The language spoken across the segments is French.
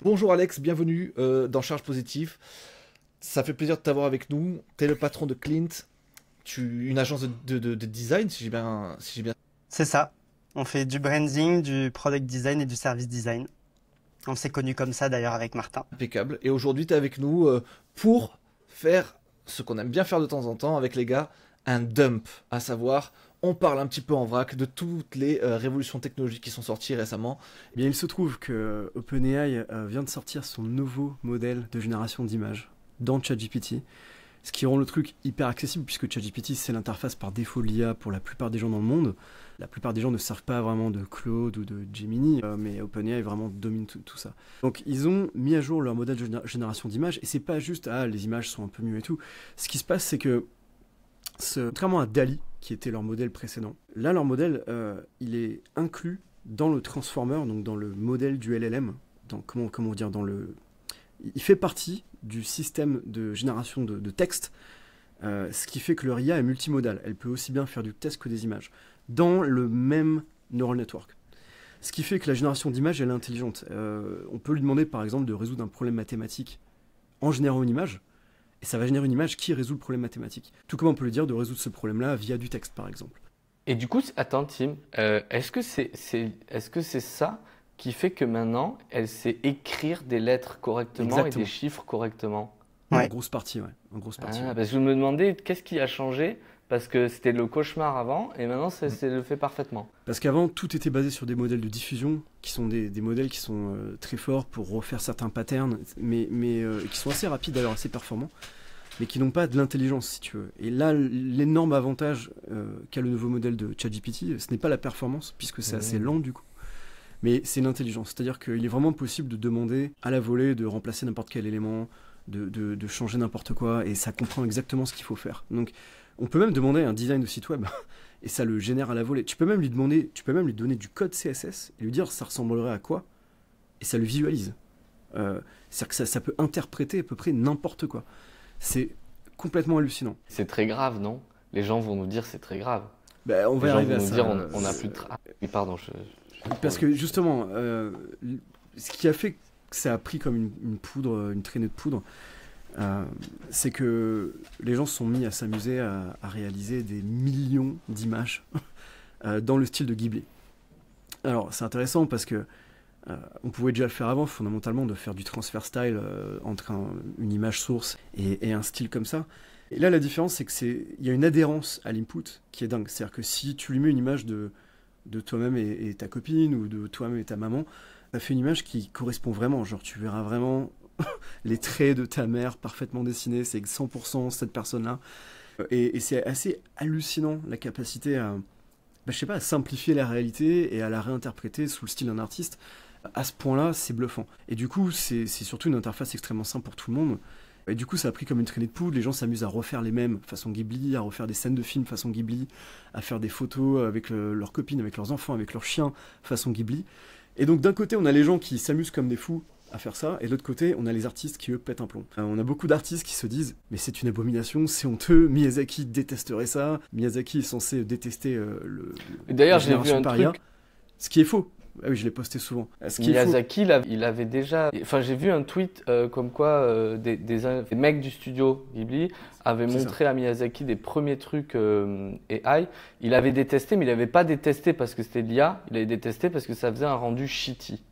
Bonjour Alex, bienvenue dans Charge Positive. Ça fait plaisir de t'avoir avec nous. Tu es le patron de Clint, une agence de design, si j'ai bien. C'est ça. On fait du branding, du product design et du service design. On s'est connu comme ça d'ailleurs avec Martin. Impeccable. Et aujourd'hui, tu es avec nous pour faire ce qu'on aime bien faire de temps en temps avec les gars, un dump. À savoir, on parle un petit peu en vrac de toutes les révolutions technologiques qui sont sorties récemment. Eh bien, il se trouve que OpenAI vient de sortir son nouveau modèle de génération d'images dans ChatGPT, ce qui rend le truc hyper accessible puisque ChatGPT c'est l'interface par défaut de l'IA pour la plupart des gens dans le monde. La plupart des gens ne savent pas vraiment de Claude ou de Gemini, mais OpenAI vraiment domine tout ça. Donc ils ont mis à jour leur modèle de génération d'images et c'est pas juste les images sont un peu mieux et tout. Ce qui se passe c'est que contrairement à DALL-E qui était leur modèle précédent, là leur modèle il est inclus dans le transformer, donc dans le modèle du LLM, comment dire, il fait partie du système de génération de texte, ce qui fait que leur IA est multimodale. Elle peut aussi bien faire du texte que des images, dans le même neural network. Ce qui fait que la génération d'images, elle est intelligente. On peut lui demander, par exemple, de résoudre un problème mathématique en générant une image, et ça va générer une image qui résout le problème mathématique. Tout comme on peut lui dire de résoudre ce problème-là via du texte, par exemple. Et du coup, attends Tim, est-ce que c'est ça qui fait que maintenant, elle sait écrire des lettres correctement Exactement. et des chiffres correctement? En Ouais. grosse partie, ouais. En grosse partie. Ah, parce que je me demandais qu'est-ce qui a changé, parce que c'était le cauchemar avant, et maintenant, c'est le fait parfaitement. Parce qu'avant, tout était basé sur des modèles de diffusion, qui sont des modèles qui sont très forts pour refaire certains patterns, mais qui sont assez rapides, d'ailleurs assez performants, mais qui n'ont pas de l'intelligence, si tu veux. Et là, l'énorme avantage qu'a le nouveau modèle de ChatGPT, ce n'est pas la performance, puisque c'est assez lent du coup, mais c'est l'intelligence. C'est-à-dire qu'il est vraiment possible de demander à la volée de remplacer n'importe quel élément, de changer n'importe quoi, et ça comprend exactement ce qu'il faut faire. Donc, on peut même demander un design de site web, et ça le génère à la volée. Tu peux même lui donner du code CSS, et lui dire ça ressemblerait à quoi, et ça le visualise. C'est-à-dire que ça peut interpréter à peu près n'importe quoi. C'est complètement hallucinant. C'est très grave, non? Les gens vont nous dire c'est très grave. Ben, on Les va gens arriver vont à nous ça. dire on n'a plus de... Ah, oui, pardon, Parce que justement, ce qui a fait que ça a pris comme une poudre, une traînée de poudre, c'est que les gens se sont mis à s'amuser à réaliser des millions d'images dans le style de Ghibli. Alors c'est intéressant parce que on pouvait déjà le faire avant, fondamentalement, de faire du transfer style entre une image source et un style comme ça. Et là, la différence, c'est il y a une adhérence à l'input qui est dingue. C'est-à-dire que si tu lui mets une image de toi-même et ta copine, ou de toi-même et ta maman, ça fait une image qui correspond vraiment. Genre, tu verras vraiment les traits de ta mère parfaitement dessinés, c'est 100% cette personne-là. Et c'est assez hallucinant, la capacité je sais pas, à simplifier la réalité et à la réinterpréter sous le style d'un artiste. À ce point-là, c'est bluffant. Et du coup, c'est surtout une interface extrêmement simple pour tout le monde. Et du coup, ça a pris comme une traînée de poudre. Les gens s'amusent à refaire les mêmes façon Ghibli, à refaire des scènes de films façon Ghibli, à faire des photos avec leurs copines, avec leurs enfants, avec leurs chiens façon Ghibli. Et donc, d'un côté, on a les gens qui s'amusent comme des fous à faire ça, et de l'autre côté, on a les artistes qui, eux, pètent un plomb. On a beaucoup d'artistes qui se disent « Mais c'est une abomination, c'est honteux, Miyazaki détesterait ça. Miyazaki est censé détester D'ailleurs, la j'ai vu génération un par IA. truc. Ce qui est faux. Ah oui, je l'ai posté souvent. Ce qui est faux. Miyazaki, il avait déjà. Enfin, j'ai vu un tweet comme quoi des mecs du studio Ghibli avaient C'est montré à Miyazaki des premiers trucs AI. Il avait détesté, mais il n'avait pas détesté parce que c'était de l'IA. Il avait détesté parce que ça faisait un rendu shitty.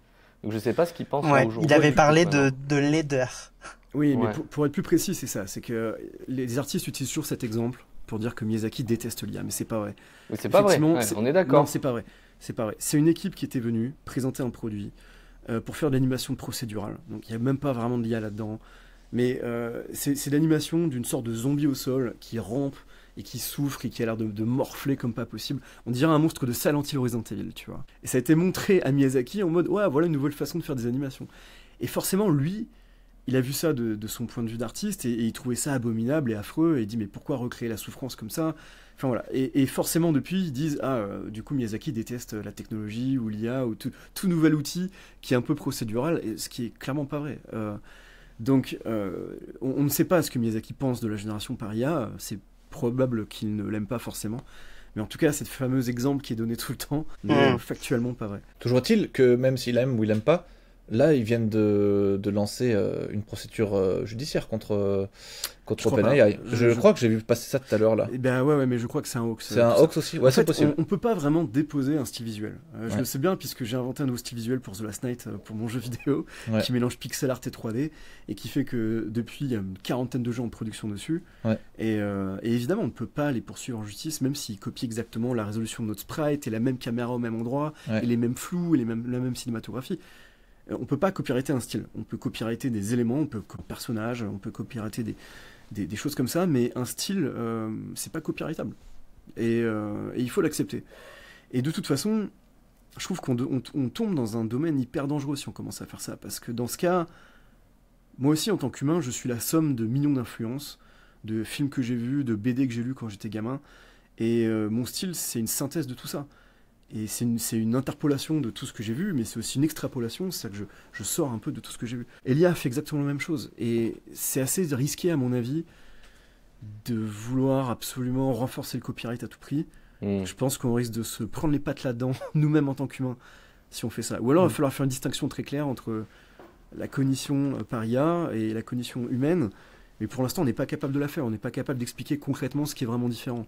Donc, je sais pas ce qu'il pense Ouais, aujourd'hui. il avait du coup, parlé maintenant. de laideur. Oui, mais Ouais. pour être plus précis, c'est ça. C'est que les artistes utilisent toujours cet exemple pour dire que Miyazaki déteste l'IA, mais c'est pas vrai. Mais c'est pas vrai. Effectivement, Ouais, on est Non, d'accord. c'est pas vrai. C'est pas vrai. C'est une équipe qui était venue présenter un produit pour faire de l'animation procédurale. Donc il n'y a même pas vraiment de l'IA là-dedans. Mais c'est l'animation d'une sorte de zombie au sol qui rampe et qui souffre et qui a l'air de morfler comme pas possible. On dirait un monstre de Silent Hill Resident Evil, tu vois. Et ça a été montré à Miyazaki en mode ouais, voilà une nouvelle façon de faire des animations. Et forcément, lui, il a vu ça de son point de vue d'artiste et il trouvait ça abominable et affreux et il dit mais pourquoi recréer la souffrance comme ça? Enfin voilà. Et forcément depuis ils disent du coup Miyazaki déteste la technologie ou l'IA ou tout nouvel outil qui est un peu procédural, et ce qui est clairement pas vrai. Donc on ne sait pas ce que Miyazaki pense de la génération par IA, c'est probable qu'il ne l'aime pas forcément. Mais en tout cas, cet fameux exemple qui est donné tout le temps n'est factuellement pas vrai. Toujours est-il que même s'il aime ou il aime pas, Là, ils viennent de lancer une procédure judiciaire contre Je crois OpenAI. pas. Je crois que j'ai vu passer ça tout à l'heure là. Eh ben ouais, mais je crois que c'est un hoax. C'est un tout ça. hoax aussi? Ouais, En c'est fait, possible. on peut pas vraiment déposer un style visuel. Je Ouais. le sais bien puisque j'ai inventé un nouveau style visuel pour The Last Night, pour mon jeu vidéo, Ouais. qui mélange pixel art et 3D, et qui fait que depuis, il y a une quarantaine de jeux en production dessus. Ouais. Et évidemment, on ne peut pas les poursuivre en justice, même s'ils copient exactement la résolution de notre sprite, et la même caméra au même endroit, Ouais. et les mêmes flous, et la même cinématographie. On peut pas copyrighter un style. On peut copyrighter des éléments, on peut personnages, on peut copyrighter des choses comme ça, mais un style, c'est pas copyrightable. Et il faut l'accepter. Et de toute façon, je trouve on tombe dans un domaine hyper dangereux si on commence à faire ça. Parce que dans ce cas, moi aussi, en tant qu'humain, je suis la somme de millions d'influences, de films que j'ai vus, de BD que j'ai lus quand j'étais gamin. Et mon style, c'est une synthèse de tout ça. Et c'est une interpolation de tout ce que j'ai vu, mais c'est aussi une extrapolation, c'est-à-dire que je sors un peu de tout ce que j'ai vu. Et l'IA fait exactement la même chose. Et c'est assez risqué, à mon avis, de vouloir absolument renforcer le copyright à tout prix. Je pense qu'on risque de se prendre les pattes là-dedans, nous-mêmes en tant qu'humains, si on fait ça. Ou alors il va falloir faire une distinction très claire entre la cognition par IA et la cognition humaine. Mais pour l'instant, on n'est pas capable de la faire. On n'est pas capable d'expliquer concrètement ce qui est vraiment différent.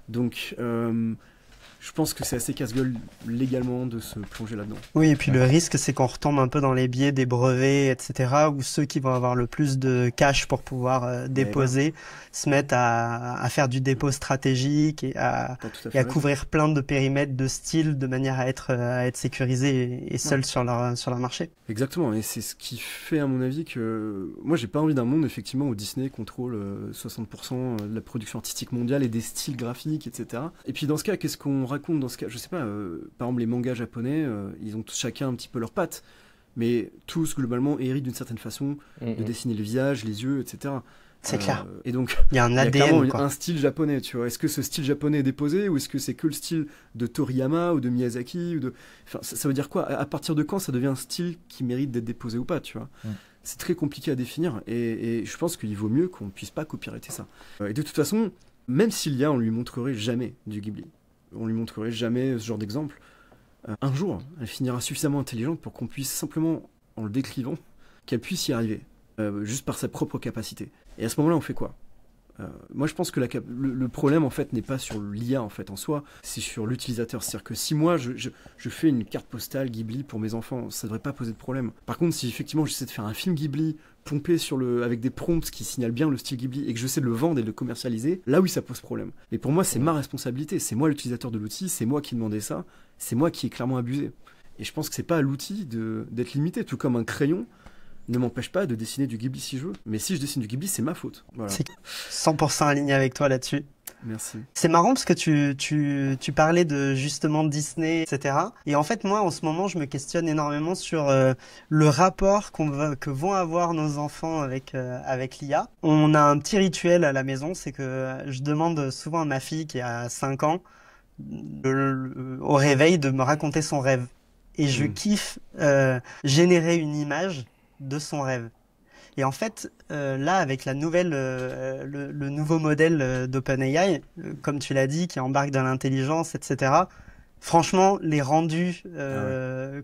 Donc, je pense que c'est assez casse-gueule légalement de se plonger là-dedans. Oui, et puis le risque, c'est qu'on retombe un peu dans les biais des brevets, etc., où ceux qui vont avoir le plus de cash pour pouvoir déposer se mettent à faire du dépôt stratégique et à couvrir plein de périmètres de style de manière à être sécurisés et seuls sur leur marché. Exactement, et c'est ce qui fait, à mon avis, que moi, j'ai pas envie d'un monde, effectivement, où Disney contrôle 60% de la production artistique mondiale et des styles graphiques, etc. Et puis, dans ce cas, qu'est-ce qu'on raconte dans ce cas? Je sais pas, par exemple, les mangas japonais, ils ont chacun un petit peu leurs pattes, mais tous, globalement, héritent d'une certaine façon de dessiner le visage, les yeux, etc. C'est clair. Et donc, il y a un ADN, clairement quoi. Un style japonais, tu vois. Est-ce que ce style japonais est déposé ou est-ce que c'est que le style de Toriyama ou de Miyazaki ou de... Enfin, ça veut dire quoi? À partir de quand ça devient un style qui mérite d'être déposé ou pas, tu vois? C'est très compliqué à définir et je pense qu'il vaut mieux qu'on puisse pas copyrighter ça. Et de toute façon, même s'il y a, on lui montrerait jamais du Ghibli. On lui montrerait jamais ce genre d'exemple. Un jour, elle finira suffisamment intelligente pour qu'on puisse simplement, en le décrivant, qu'elle puisse y arriver. Juste par sa propre capacité. Et à ce moment-là, on fait quoi? Moi, je pense que le problème, en fait, n'est pas sur l'IA, en fait, en soi, c'est sur l'utilisateur. C'est-à-dire que si moi, je fais une carte postale Ghibli pour mes enfants, ça ne devrait pas poser de problème. Par contre, si effectivement, j'essaie de faire un film Ghibli pompé avec des prompts qui signalent bien le style Ghibli et que j'essaie de le vendre et de le commercialiser, là oui, ça pose problème. Et pour moi, c'est ma responsabilité. C'est moi l'utilisateur de l'outil, c'est moi qui demandais ça, c'est moi qui ai clairement abusé. Et je pense que c'est pas à l'outil d'être limité, tout comme un crayon ne m'empêche pas de dessiner du Ghibli si je veux. Mais si je dessine du Ghibli, c'est ma faute. Voilà. C'est 100% aligné avec toi là-dessus. Merci. C'est marrant parce que tu parlais de justement Disney, etc. Et en fait, moi, en ce moment, je me questionne énormément sur le rapport que vont avoir nos enfants avec l'IA. On a un petit rituel à la maison, c'est que je demande souvent à ma fille qui a 5 ans, au réveil, de me raconter son rêve. Et je kiffe générer une image de son rêve. Et en fait, là, avec le nouveau modèle d'OpenAI, comme tu l'as dit, qui embarque de l'intelligence, etc., franchement, les rendus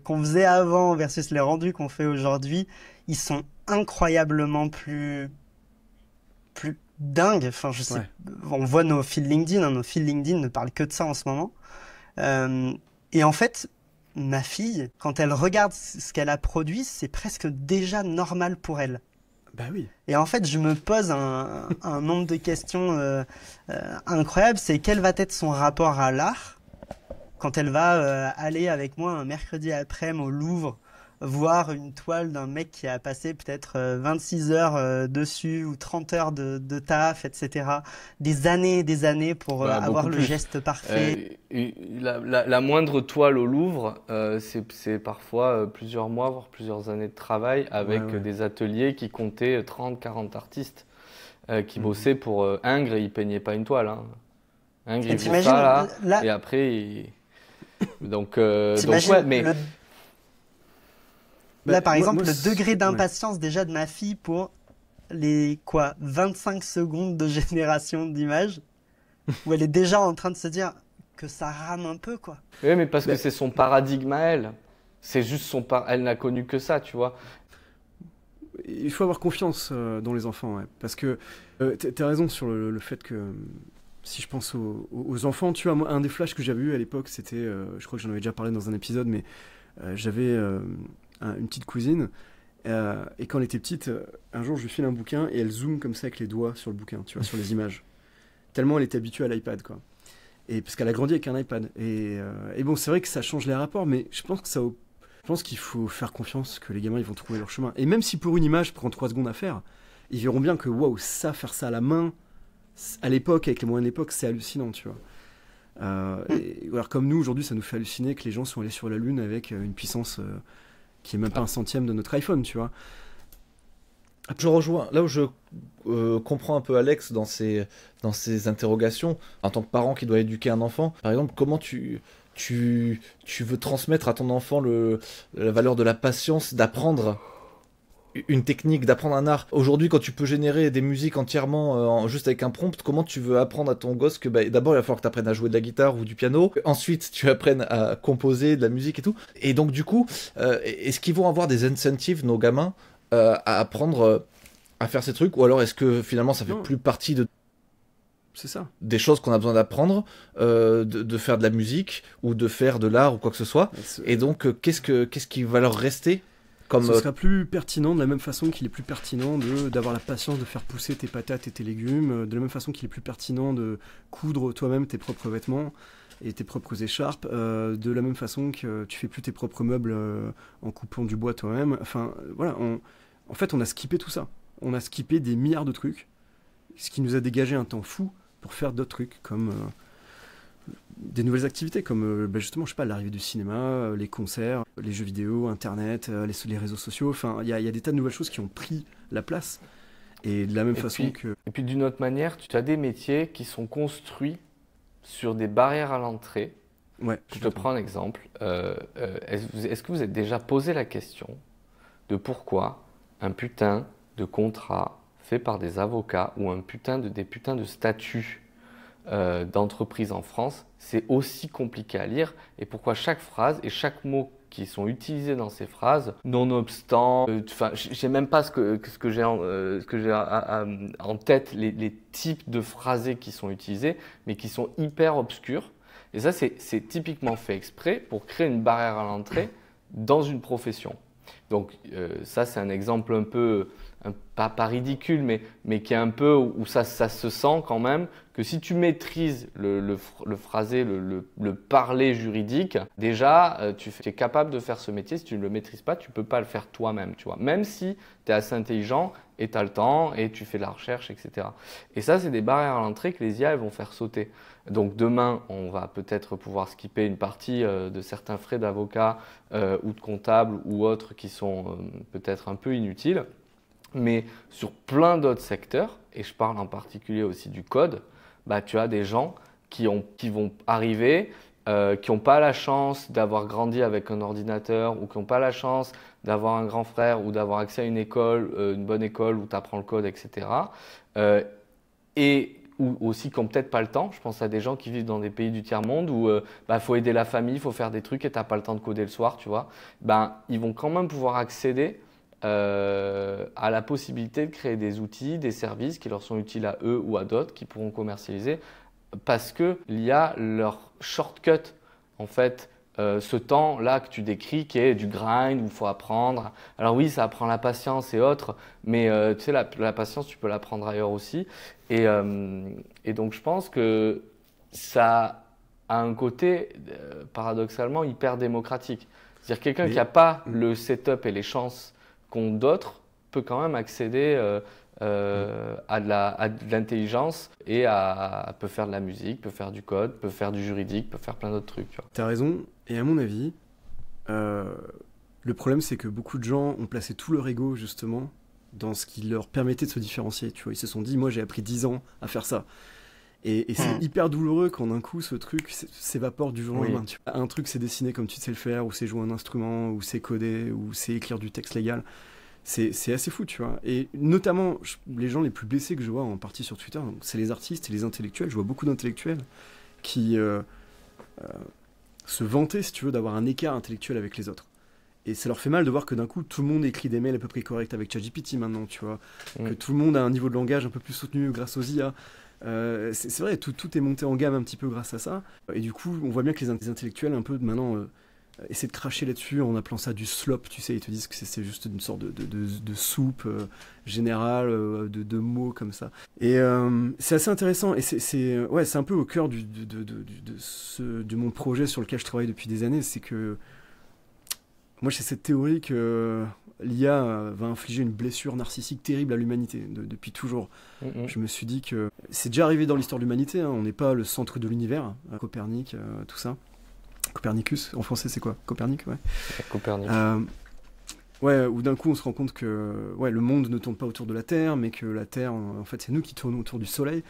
qu'on faisait avant versus les rendus qu'on fait aujourd'hui, ils sont incroyablement plus dingues. Enfin, je sais, on voit nos fils LinkedIn, nos fils LinkedIn ne parlent que de ça en ce moment. Et en fait, ma fille, quand elle regarde ce qu'elle a produit, c'est presque déjà normal pour elle. Bah oui. Et en fait, je me pose un nombre de questions incroyables. C'est quel va être son rapport à l'art quand elle va aller avec moi un mercredi après-midi au Louvre, voir une toile d'un mec qui a passé peut-être 26 heures dessus ou 30 heures de taf, etc. Des années et des années pour avoir le geste parfait. La moindre toile au Louvre, c'est parfois plusieurs mois, voire plusieurs années de travail avec des ateliers qui comptaient 30, 40 artistes qui bossaient pour Ingres et ils peignaient pas une toile. Hein. Ingres, il faisait ça là, et après... Donc ouais, mais... Là, par exemple, le degré d'impatience déjà de ma fille pour les 25 secondes de génération d'images, où elle est déjà en train de se dire que ça rame un peu, quoi. Oui, mais parce que c'est son paradigme à elle. C'est juste elle n'a connu que ça, tu vois. Il faut avoir confiance dans les enfants, ouais. Parce que t'as raison sur le fait que si je pense aux enfants, tu vois, moi, un des flashs que j'avais eu à l'époque, c'était, je crois que j'en avais déjà parlé dans un épisode, mais j'avais une petite cousine, et quand elle était petite, un jour je lui file un bouquin et elle zoome comme ça avec les doigts sur le bouquin, tu vois, sur les images. Tellement elle était habituée à l'iPad, quoi. Et parce qu'elle a grandi avec un iPad. Et bon, c'est vrai que ça change les rapports, mais je pense qu'il faut faire confiance que les gamins ils vont trouver leur chemin. Et même si pour une image prend 3 secondes à faire, ils verront bien que waouh, faire ça à la main, à l'époque, avec les moyens de l'époque, c'est hallucinant, tu vois. Et, alors comme nous, aujourd'hui, ça nous fait halluciner que les gens sont allés sur la Lune avec une puissance qui est même pas un centième de notre iPhone, tu vois. Je rejoins, là où je comprends un peu Alex dans ses interrogations, en tant que parent qui doit éduquer un enfant, par exemple, comment tu veux transmettre à ton enfant la valeur de la patience, d'apprendre une technique, d'apprendre un art. Aujourd'hui, quand tu peux générer des musiques entièrement juste avec un prompt, comment tu veux apprendre à ton gosse que d'abord il va falloir que tu apprennes à jouer de la guitare ou du piano, ensuite tu apprennes à composer de la musique et tout. Et donc du coup, est-ce qu'ils vont avoir des incentives, nos gamins, à apprendre à faire ces trucs, ou alors est-ce que finalement ça fait plus partie c'est ça, des choses qu'on a besoin d'apprendre, de faire de la musique ou de faire de l'art ou quoi que ce soit, et donc qu'est-ce qui va leur rester comme... Ce sera plus pertinent de la même façon qu'il est plus pertinent d'avoir la patience de faire pousser tes patates et tes légumes, de la même façon qu'il est plus pertinent de coudre toi-même tes propres vêtements et tes propres écharpes, de la même façon que tu fais plus tes propres meubles en coupant du bois toi-même. Enfin voilà, en fait on a skippé tout ça, on a skippé des milliards de trucs, ce qui nous a dégagé un temps fou pour faire d'autres trucs comme des nouvelles activités comme justement, je sais pas, l'arrivée du cinéma, les concerts, les jeux vidéo, internet, les réseaux sociaux. Enfin, il y a des tas de nouvelles choses qui ont pris la place. Et de la même façon que... Et puis d'une autre manière, tu as des métiers qui sont construits sur des barrières à l'entrée. Ouais, je te prends un exemple. Est-ce que vous êtes déjà posé la question de pourquoi un putain de contrat fait par des avocats ou des putains de statuts d'entreprise en France, c'est aussi compliqué à lire, et pourquoi chaque phrase et chaque mot qui sont utilisés dans ces phrases, nonobstant, je sais même pas ce que j'ai en tête, les types de phrasés qui sont utilisés, mais qui sont hyper obscurs. Et ça, c'est typiquement fait exprès pour créer une barrière à l'entrée dans une profession. Donc ça, c'est un exemple un peu, pas ridicule, mais qui est un peu où ça se sent quand même que si tu maîtrises le phrasé, le parler juridique, déjà, tu es capable de faire ce métier. Si tu ne le maîtrises pas, tu ne peux pas le faire toi-même, tu vois. Même si tu es assez intelligent et tu as le temps et tu fais de la recherche, etc. Et ça, c'est des barrières à l'entrée que les IA elles vont faire sauter. Donc demain, on va peut-être pouvoir skipper une partie de certains frais d'avocat ou de comptable ou autres qui sont peut-être un peu inutiles. Mais sur plein d'autres secteurs, et je parle en particulier aussi du code, tu as des gens qui vont arriver, qui n'ont pas la chance d'avoir grandi avec un ordinateur ou qui n'ont pas la chance d'avoir un grand frère ou d'avoir accès à une école, une bonne école où tu apprends le code, etc. Ou aussi qui n'ont peut-être pas le temps. Je pense à des gens qui vivent dans des pays du tiers-monde où faut aider la famille, il faut faire des trucs et tu n'as pas le temps de coder le soir, tu vois. Ils vont quand même pouvoir accéder à la possibilité de créer des outils, des services qui leur sont utiles à eux ou à d'autres, qui pourront commercialiser, parce qu'il y a leur shortcut, en fait, ce temps-là que tu décris, qui est du grind, où il faut apprendre. Alors oui, ça apprend la patience et autres, mais tu sais, la patience, tu peux l'apprendre ailleurs aussi. Et donc, je pense que ça a un côté, paradoxalement, hyper démocratique. C'est-à-dire quelqu'un qui n'a pas le setup et les chances qu'ont d'autres peut quand même accéder à de l'intelligence et peut faire de la musique, peut faire du code, peut faire du juridique, peut faire plein d'autres trucs. Tu as raison, et à mon avis, le problème c'est que beaucoup de gens ont placé tout leur ego justement dans ce qui leur permettait de se différencier. Tu vois, ils se sont dit, moi j'ai appris 10 ans à faire ça. Et c'est hyper douloureux quand d'un coup ce truc s'évapore du jour au lendemain. Un truc c'est dessiner comme tu sais le faire, ou c'est jouer un instrument, ou c'est coder, ou c'est écrire du texte légal. C'est assez fou, tu vois. Et notamment, les gens les plus blessés que je vois en partie sur Twitter, c'est les artistes et les intellectuels. Je vois beaucoup d'intellectuels qui se vantaient, si tu veux, d'avoir un écart intellectuel avec les autres. Et ça leur fait mal de voir que d'un coup, tout le monde écrit des mails à peu près corrects avec ChatGPT maintenant, tu vois. Que tout le monde a un niveau de langage un peu plus soutenu grâce aux IA. C'est vrai, tout est monté en gamme un petit peu grâce à ça. Et du coup, on voit bien que les intellectuels, un peu maintenant, essaient de cracher là-dessus en appelant ça du slop, tu sais. Ils te disent que c'est juste une sorte de soupe générale, de mots comme ça. Et c'est assez intéressant. Et c'est un peu au cœur de mon projet sur lequel je travaille depuis des années. C'est que moi, j'ai cette théorie que l'IA va infliger une blessure narcissique terrible à l'humanité depuis toujours. Je me suis dit que c'est déjà arrivé dans l'histoire de l'humanité, hein, on n'est pas le centre de l'univers, Copernic, tout ça. Copernicus, en français c'est quoi? Copernic, ouais. Copernic. Où d'un coup on se rend compte que le monde ne tourne pas autour de la Terre, mais que la Terre, en fait, c'est nous qui tournons autour du Soleil.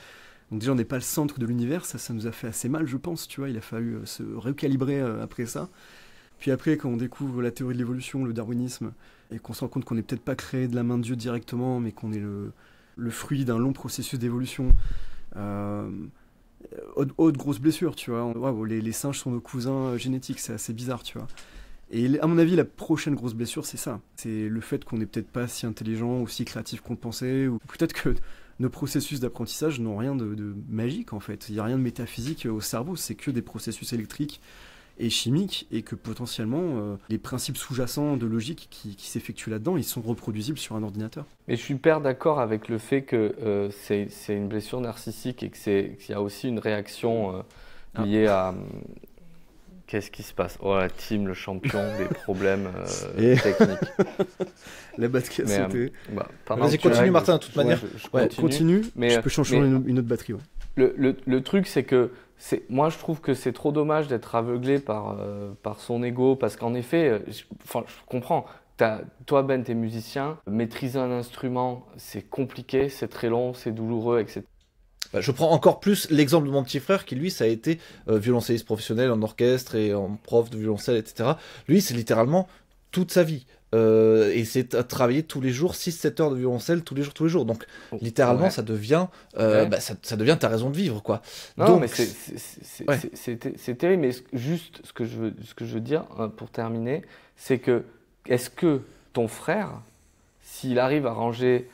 Donc déjà on n'est pas le centre de l'univers, ça nous a fait assez mal, je pense, tu vois, il a fallu se recalibrer après ça. Puis après, quand on découvre la théorie de l'évolution, le darwinisme, et qu'on se rend compte qu'on n'est peut-être pas créé de la main de Dieu directement, mais qu'on est le fruit d'un long processus d'évolution, autre grosse blessure, tu vois. Les singes sont nos cousins génétiques, c'est assez bizarre, tu vois. Et à mon avis, la prochaine grosse blessure, c'est ça. C'est le fait qu'on n'est peut-être pas si intelligent ou si créatif qu'on pensait, ou peut-être que nos processus d'apprentissage n'ont rien de magique, en fait. Il n'y a rien de métaphysique au cerveau, c'est que des processus électriques et chimiques, et que potentiellement les principes sous-jacents de logique qui s'effectuent là-dedans, ils sont reproduisibles sur un ordinateur. Et je suis hyper d'accord avec le fait que c'est une blessure narcissique et qu'il y a aussi une réaction liée à... Qu'est-ce qui se passe? Oh, la team, le champion des problèmes techniques. La batterie a sauté. Vas-y, continue, Martin, de toute manière. Je continue, mais je peux changer une autre batterie. Ouais. Le truc, c'est que moi, je trouve que c'est trop dommage d'être aveuglé par son ego, parce qu'en effet, je comprends. Toi, Ben, t'es musicien. Maîtriser un instrument, c'est compliqué, c'est très long, c'est douloureux, etc. Je prends encore plus l'exemple de mon petit frère qui, lui, ça a été violoncelliste professionnel en orchestre et en prof de violoncelle, etc. Lui, c'est littéralement toute sa vie. Et c'est travailler tous les jours, 6-7 heures de violoncelle tous les jours. Donc, littéralement, ça devient ça devient ta raison de vivre, quoi. Non, donc, mais c'est terrible. Mais juste ce que je veux dire, pour terminer, c'est que est-ce que ton frère, s'il arrive à ranger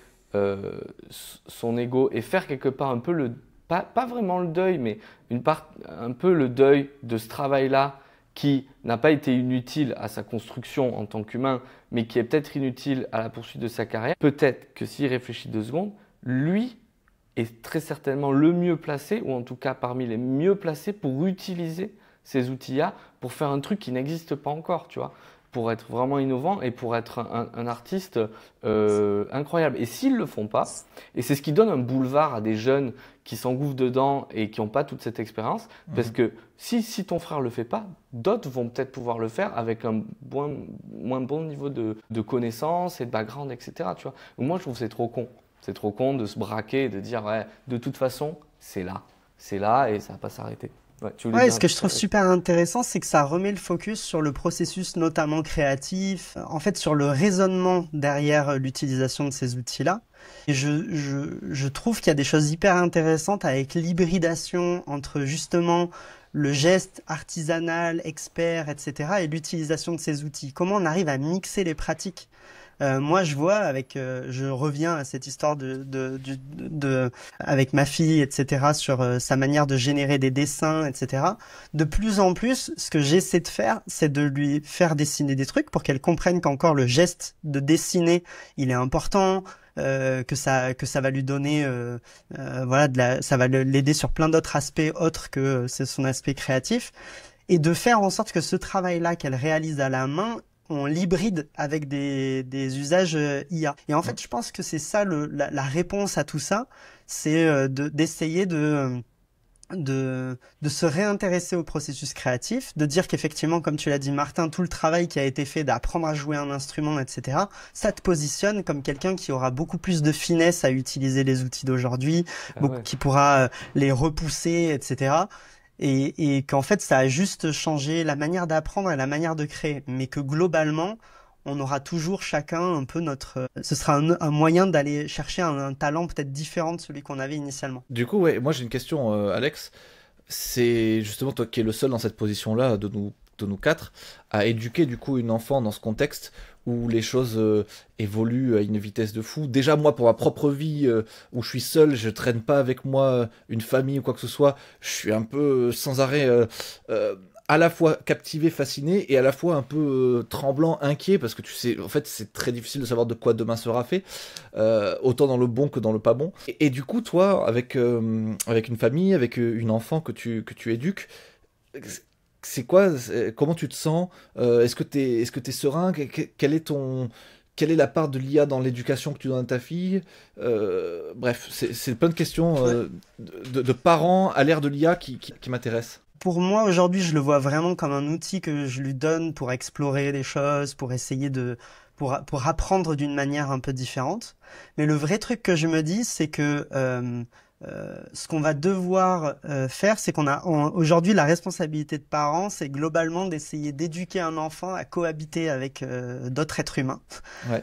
son ego et faire quelque part un peu pas vraiment le deuil, mais un peu le deuil de ce travail-là qui n'a pas été inutile à sa construction en tant qu'humain, mais qui est peut-être inutile à la poursuite de sa carrière, peut-être que s'il réfléchit 2 secondes, lui est très certainement le mieux placé, ou en tout cas parmi les mieux placés pour utiliser ces outils-là pour faire un truc qui n'existe pas encore, tu vois, pour être vraiment innovant et pour être un artiste incroyable. Et s'ils ne le font pas, et c'est ce qui donne un boulevard à des jeunes qui s'engouffrent dedans et qui n'ont pas toute cette expérience, parce que si ton frère ne le fait pas, d'autres vont peut-être pouvoir le faire avec un moins bon niveau de connaissances et de background, etc. Tu vois. Moi, je trouve que c'est trop con. C'est trop con de se braquer et de dire de toute façon, c'est là et ça ne va pas s'arrêter. Ce que je trouve super intéressant, c'est que ça remet le focus sur le processus notamment créatif, en fait sur le raisonnement derrière l'utilisation de ces outils-là. Et je trouve qu'il y a des choses hyper intéressantes avec l'hybridation entre justement le geste artisanal, expert, etc. et l'utilisation de ces outils. Comment on arrive à mixer les pratiques? Moi, je vois je reviens à cette histoire avec ma fille, etc., sur sa manière de générer des dessins, etc. De plus en plus, ce que j'essaie de faire, c'est de lui faire dessiner des trucs pour qu'elle comprenne qu'encore le geste de dessiner, il est important, que ça va lui donner, ça va l'aider sur plein d'autres aspects autres que c'est son aspect créatif, et de faire en sorte que ce travail-là qu'elle réalise à la main, on l'hybride avec des usages IA. Et en fait, je pense que c'est ça la réponse à tout ça, c'est d'essayer de se réintéresser au processus créatif, de dire qu'effectivement, comme tu l'as dit Martin, tout le travail qui a été fait d'apprendre à jouer un instrument, etc., ça te positionne comme quelqu'un qui aura beaucoup plus de finesse à utiliser les outils d'aujourd'hui, qui pourra les repousser, etc., et qu'en fait, ça a juste changé la manière d'apprendre et la manière de créer. Mais que globalement, on aura toujours chacun un peu ce sera un moyen d'aller chercher un talent peut-être différent de celui qu'on avait initialement. Du coup, moi j'ai une question, Alex. C'est justement toi qui es le seul dans cette position-là de nous de nous quatre, à éduquer du coup une enfant dans ce contexte où les choses évoluent à une vitesse de fou. Déjà moi pour ma propre vie où je suis seul, je traîne pas avec moi une famille ou quoi que ce soit, je suis un peu sans arrêt à la fois captivé, fasciné et à la fois un peu tremblant, inquiet parce que tu sais, en fait c'est très difficile de savoir de quoi demain sera fait, autant dans le bon que dans le pas bon. Et du coup toi avec une famille, avec une enfant que tu éduques, c'est quoi, comment tu te sens, est-ce que t'es serein, quelle est la part de l'IA dans l'éducation que tu donnes à ta fille, bref, c'est plein de questions de parents à l'ère de l'IA qui m'intéressent. Pour moi, aujourd'hui, je le vois vraiment comme un outil que je lui donne pour explorer des choses, pour essayer pour apprendre d'une manière un peu différente. Mais le vrai truc que je me dis, c'est que ce qu'on va devoir faire, c'est aujourd'hui la responsabilité de parents, c'est globalement d'essayer d'éduquer un enfant à cohabiter avec d'autres êtres humains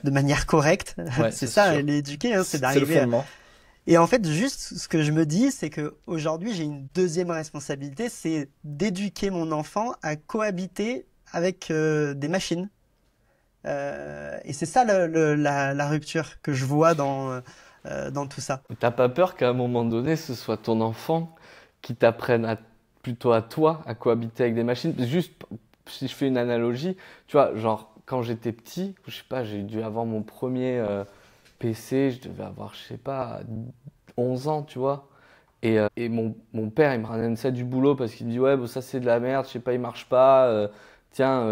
de manière correcte. Ouais, c'est ça, l'éduquer, hein, c'est d'arriver. C'est le fondement. Et en fait, juste ce que je me dis, c'est que aujourd'hui, j'ai une deuxième responsabilité, c'est d'éduquer mon enfant à cohabiter avec des machines. Et c'est ça la rupture que je vois dans tout ça. T'as pas peur qu'à un moment donné, ce soit ton enfant qui t'apprenne plutôt à toi à cohabiter avec des machines? Juste, si je fais une analogie, tu vois, genre quand j'étais petit, je sais pas, j'ai dû avoir mon premier PC, je devais avoir, je sais pas, 11 ans, tu vois. Et mon père, il me ramène ça du boulot parce qu'il me dit, ouais, bon, ça c'est de la merde, je sais pas, il marche pas. Tiens,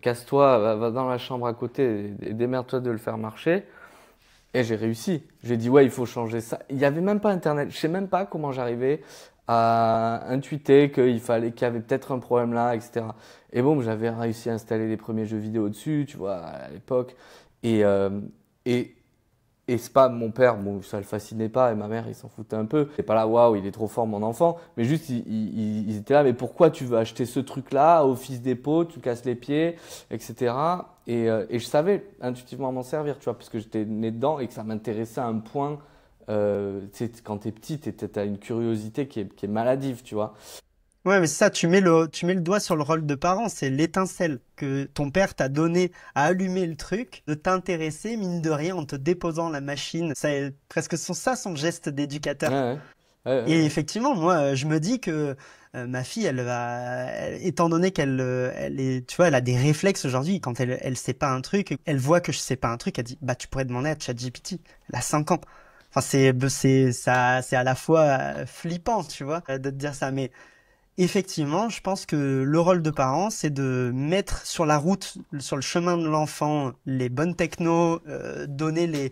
casse-toi, va dans la chambre à côté et démerde-toi de le faire marcher. Et j'ai réussi. J'ai dit, ouais, il faut changer ça. Il n'y avait même pas Internet. Je sais même pas comment j'arrivais à intuiter qu'il y avait peut-être un problème là, etc. Et bon, j'avais réussi à installer les premiers jeux vidéo dessus, tu vois, à l'époque. Et c'est pas mon père, bon, ça le fascinait pas, et ma mère, ils s'en foutaient un peu. C'est pas là, waouh, il est trop fort, mon enfant. Mais juste, ils étaient là, mais pourquoi tu veux acheter ce truc-là au Office Depot, tu casses les pieds, etc. Et je savais intuitivement m'en servir, tu vois, parce que j'étais né dedans et que ça m'intéressait à un point. Tu sais, quand t'es petit, t'as une curiosité qui est maladive, tu vois. Ouais, mais c'est ça, tu mets le doigt sur le rôle de parent, c'est l'étincelle que ton père t'a donné à allumer le truc, de t'intéresser, mine de rien, en te déposant la machine. C'est presque ça son geste d'éducateur. Ouais. Et effectivement, moi, je me dis que ma fille, étant donné qu'elle tu vois, elle a des réflexes aujourd'hui, quand elle sait pas un truc, elle voit que je sais pas un truc, elle dit, bah, tu pourrais demander à ChatGPT. Elle a 5 ans. Enfin, c'est à la fois flippant, tu vois, de te dire ça, mais effectivement, je pense que le rôle de parent, c'est de mettre sur la route, sur le chemin de l'enfant, les bonnes technos, donner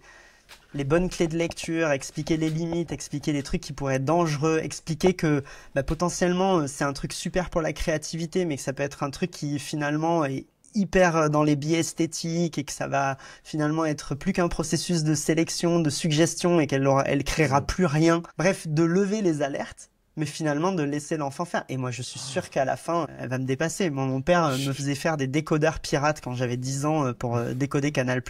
les bonnes clés de lecture, expliquer les limites, expliquer les trucs qui pourraient être dangereux, expliquer que potentiellement c'est un truc super pour la créativité, mais que ça peut être un truc qui finalement est hyper dans les biais esthétiques et que ça va finalement être plus qu'un processus de sélection, de suggestion et elle créera plus rien. Bref, de lever les alertes, mais finalement de laisser l'enfant faire. Et moi, je suis sûr qu'à la fin, elle va me dépasser. Mon père me faisait faire des décodeurs pirates quand j'avais 10 ans pour décoder Canal+.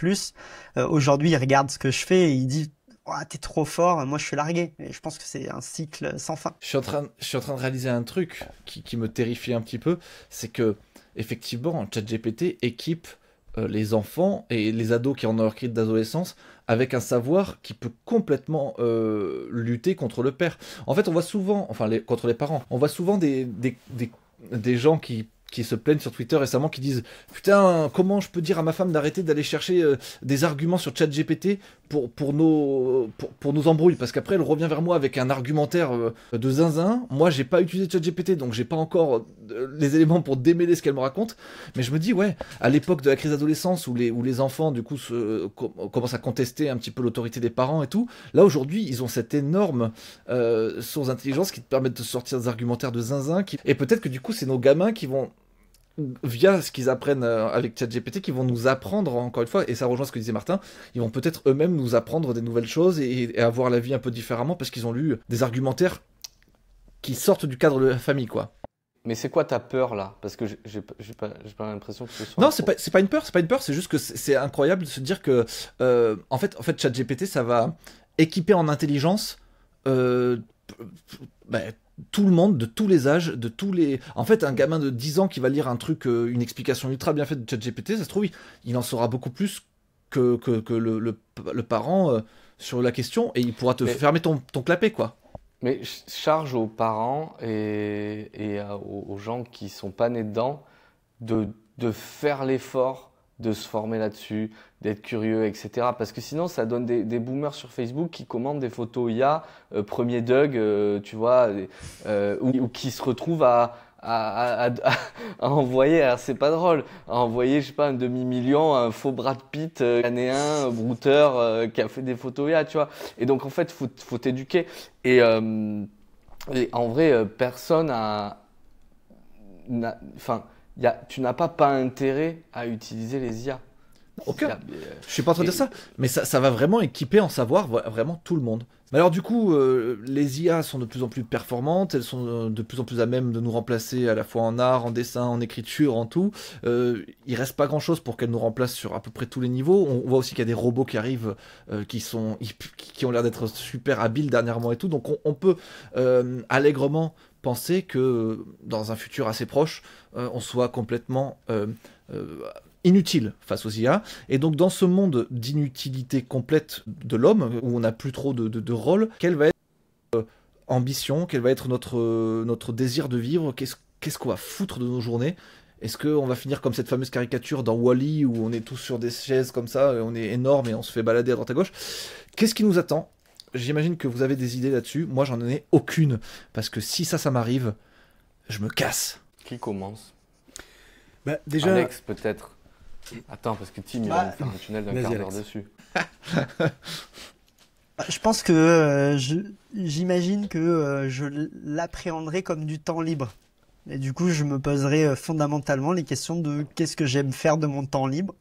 Aujourd'hui, il regarde ce que je fais et il dit « Oh, t'es trop fort, moi je suis largué ». Et je pense que c'est un cycle sans fin. Je suis en train de réaliser un truc qui me terrifie un petit peu, c'est que effectivement, ChatGPT équipe les enfants et les ados qui en ont leur crise d'adolescence avec un savoir qui peut complètement lutter contre le père. En fait, on voit souvent, contre les parents, on voit souvent des gens qui se plaignent sur Twitter récemment, qui disent « Putain, comment je peux dire à ma femme d'arrêter d'aller chercher des arguments sur ChatGPT pour nos embrouilles ?» Parce qu'après, elle revient vers moi avec un argumentaire de zinzin. Moi, j'ai pas utilisé ChatGPT, donc j'ai pas encore les éléments pour démêler ce qu'elle me raconte. Mais je me dis, ouais, à l'époque de la crise d'adolescence, où les enfants, du coup, commencent à contester un petit peu l'autorité des parents et tout, là, aujourd'hui, ils ont cette énorme source d'intelligence qui te permet de sortir des argumentaires de zinzin. Et peut-être que, du coup, c'est nos gamins qui vont, via ce qu'ils apprennent avec ChatGPT, qui vont nous apprendre, encore une fois, et ça rejoint ce que disait Martin, ils vont peut-être eux-mêmes nous apprendre des nouvelles choses et avoir la vie un peu différemment parce qu'ils ont lu des argumentaires qui sortent du cadre de la famille, quoi. Mais c'est quoi ta peur là? Parce que j'ai pas l'impression que ce soit... Non, c'est pas une peur, c'est juste que c'est incroyable de se dire que en fait ChatGPT, ça va équiper en intelligence tout le monde, de tous les âges, de tous les... En fait, un gamin de 10 ans qui va lire un truc, une explication ultra bien faite de ChatGPT, ça se trouve, il en saura beaucoup plus que le parent sur la question, et il pourra te fermer ton clapet, quoi. Mais charge aux parents et aux gens qui sont pas nés dedans de faire l'effort de se former là-dessus, d'être curieux, etc. Parce que sinon, ça donne des boomers sur Facebook qui commandent des photos IA, premier Doug, tu vois, ou qui se retrouvent à envoyer, alors c'est pas drôle, à envoyer, je sais pas, un demi-million à un faux Brad Pitt, ghanéen, brouteur, qui a fait des photos IA, tu vois. Et donc, en fait, faut t'éduquer. Et en vrai, personne enfin, tu n'as pas intérêt à utiliser les IA. Ok, je suis pas en train de dire ça, mais ça va vraiment équiper en savoir vraiment tout le monde. Mais alors du coup, les IA sont de plus en plus performantes, elles sont de plus en plus à même de nous remplacer à la fois en art, en dessin, en écriture, en tout. Il reste pas grand chose pour qu'elles nous remplacent sur à peu près tous les niveaux. On voit aussi qu'il y a des robots qui arrivent, qui ont l'air d'être super habiles dernièrement et tout. Donc on peut allègrement penser que dans un futur assez proche, on soit complètement inutile face aux IA. Et donc dans ce monde d'inutilité complète de l'homme, où on n'a plus trop de rôle, quelle va être notre ambition, quel va être notre désir de vivre, qu'est-ce qu'on va foutre de nos journées? Est-ce qu'on va finir comme cette fameuse caricature dans Wall-E où on est tous sur des chaises comme ça, et on est énorme et on se fait balader à droite à gauche? Qu'est-ce qui nous attend? J'imagine que vous avez des idées là-dessus. Moi, j'en ai aucune. Parce que si ça m'arrive, je me casse. Qui commence? Déjà... Alex, peut-être. Attends, parce que Tim, il va me faire un tunnel d'un quart d'heure dessus. Je pense que j'imagine que je l'appréhenderai comme du temps libre. Et du coup, je me poserai fondamentalement les questions de qu'est-ce que j'aime faire de mon temps libre.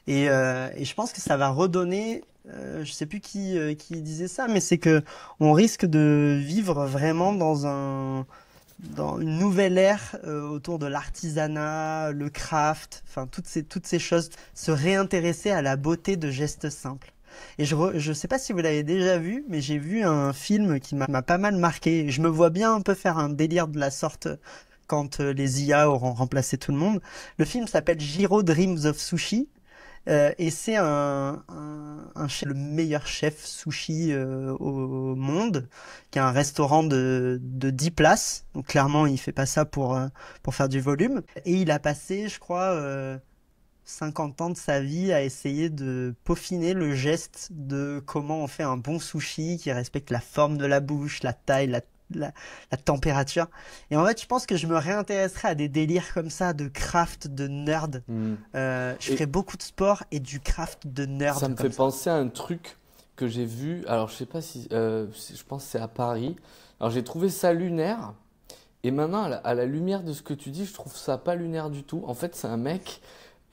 Et je pense que ça va redonner, je sais plus qui disait ça, mais c'est que on risque de vivre vraiment dans une nouvelle ère autour de l'artisanat, le craft, enfin toutes ces choses, se réintéresser à la beauté de gestes simples. Et je sais pas si vous l'avez déjà vu, mais j'ai vu un film qui m'a pas mal marqué. Je me vois bien un peu faire un délire de la sorte quand les IA auront remplacé tout le monde. Le film s'appelle Jiro Dreams of Sushi. Et c'est le meilleur chef sushi au monde, qui a un restaurant de 10 places. Donc clairement, il fait pas ça pour faire du volume. Et il a passé, je crois, 50 ans de sa vie à essayer de peaufiner le geste de comment on fait un bon sushi qui respecte la forme de la bouche, la taille, la température. Et en fait, je pense que je me réintéresserai à des délires comme ça de craft, de nerd. Je ferai beaucoup de sport et du craft de nerd. Ça me fait penser à un truc que j'ai vu. Alors, je sais pas si... je pense que c'est à Paris. Alors, j'ai trouvé ça lunaire. Et maintenant, à la lumière de ce que tu dis, je trouve ça pas lunaire du tout. En fait, c'est un mec...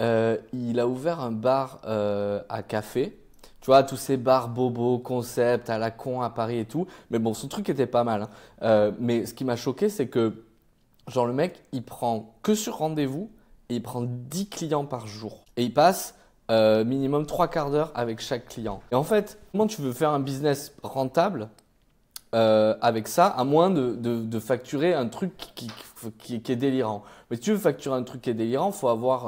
il a ouvert un bar à café. Tu vois, tous ces bars bobos, concept, à la con à Paris et tout. Mais bon, son truc était pas mal. Hein. Mais ce qui m'a choqué, c'est que genre le mec, il prend que sur rendez-vous et il prend 10 clients par jour. Et il passe minimum 3 quarts d'heure avec chaque client. Et en fait, comment tu veux faire un business rentable avec ça, à moins de facturer un truc qui est délirant. Mais si tu veux facturer un truc qui est délirant, faut avoir...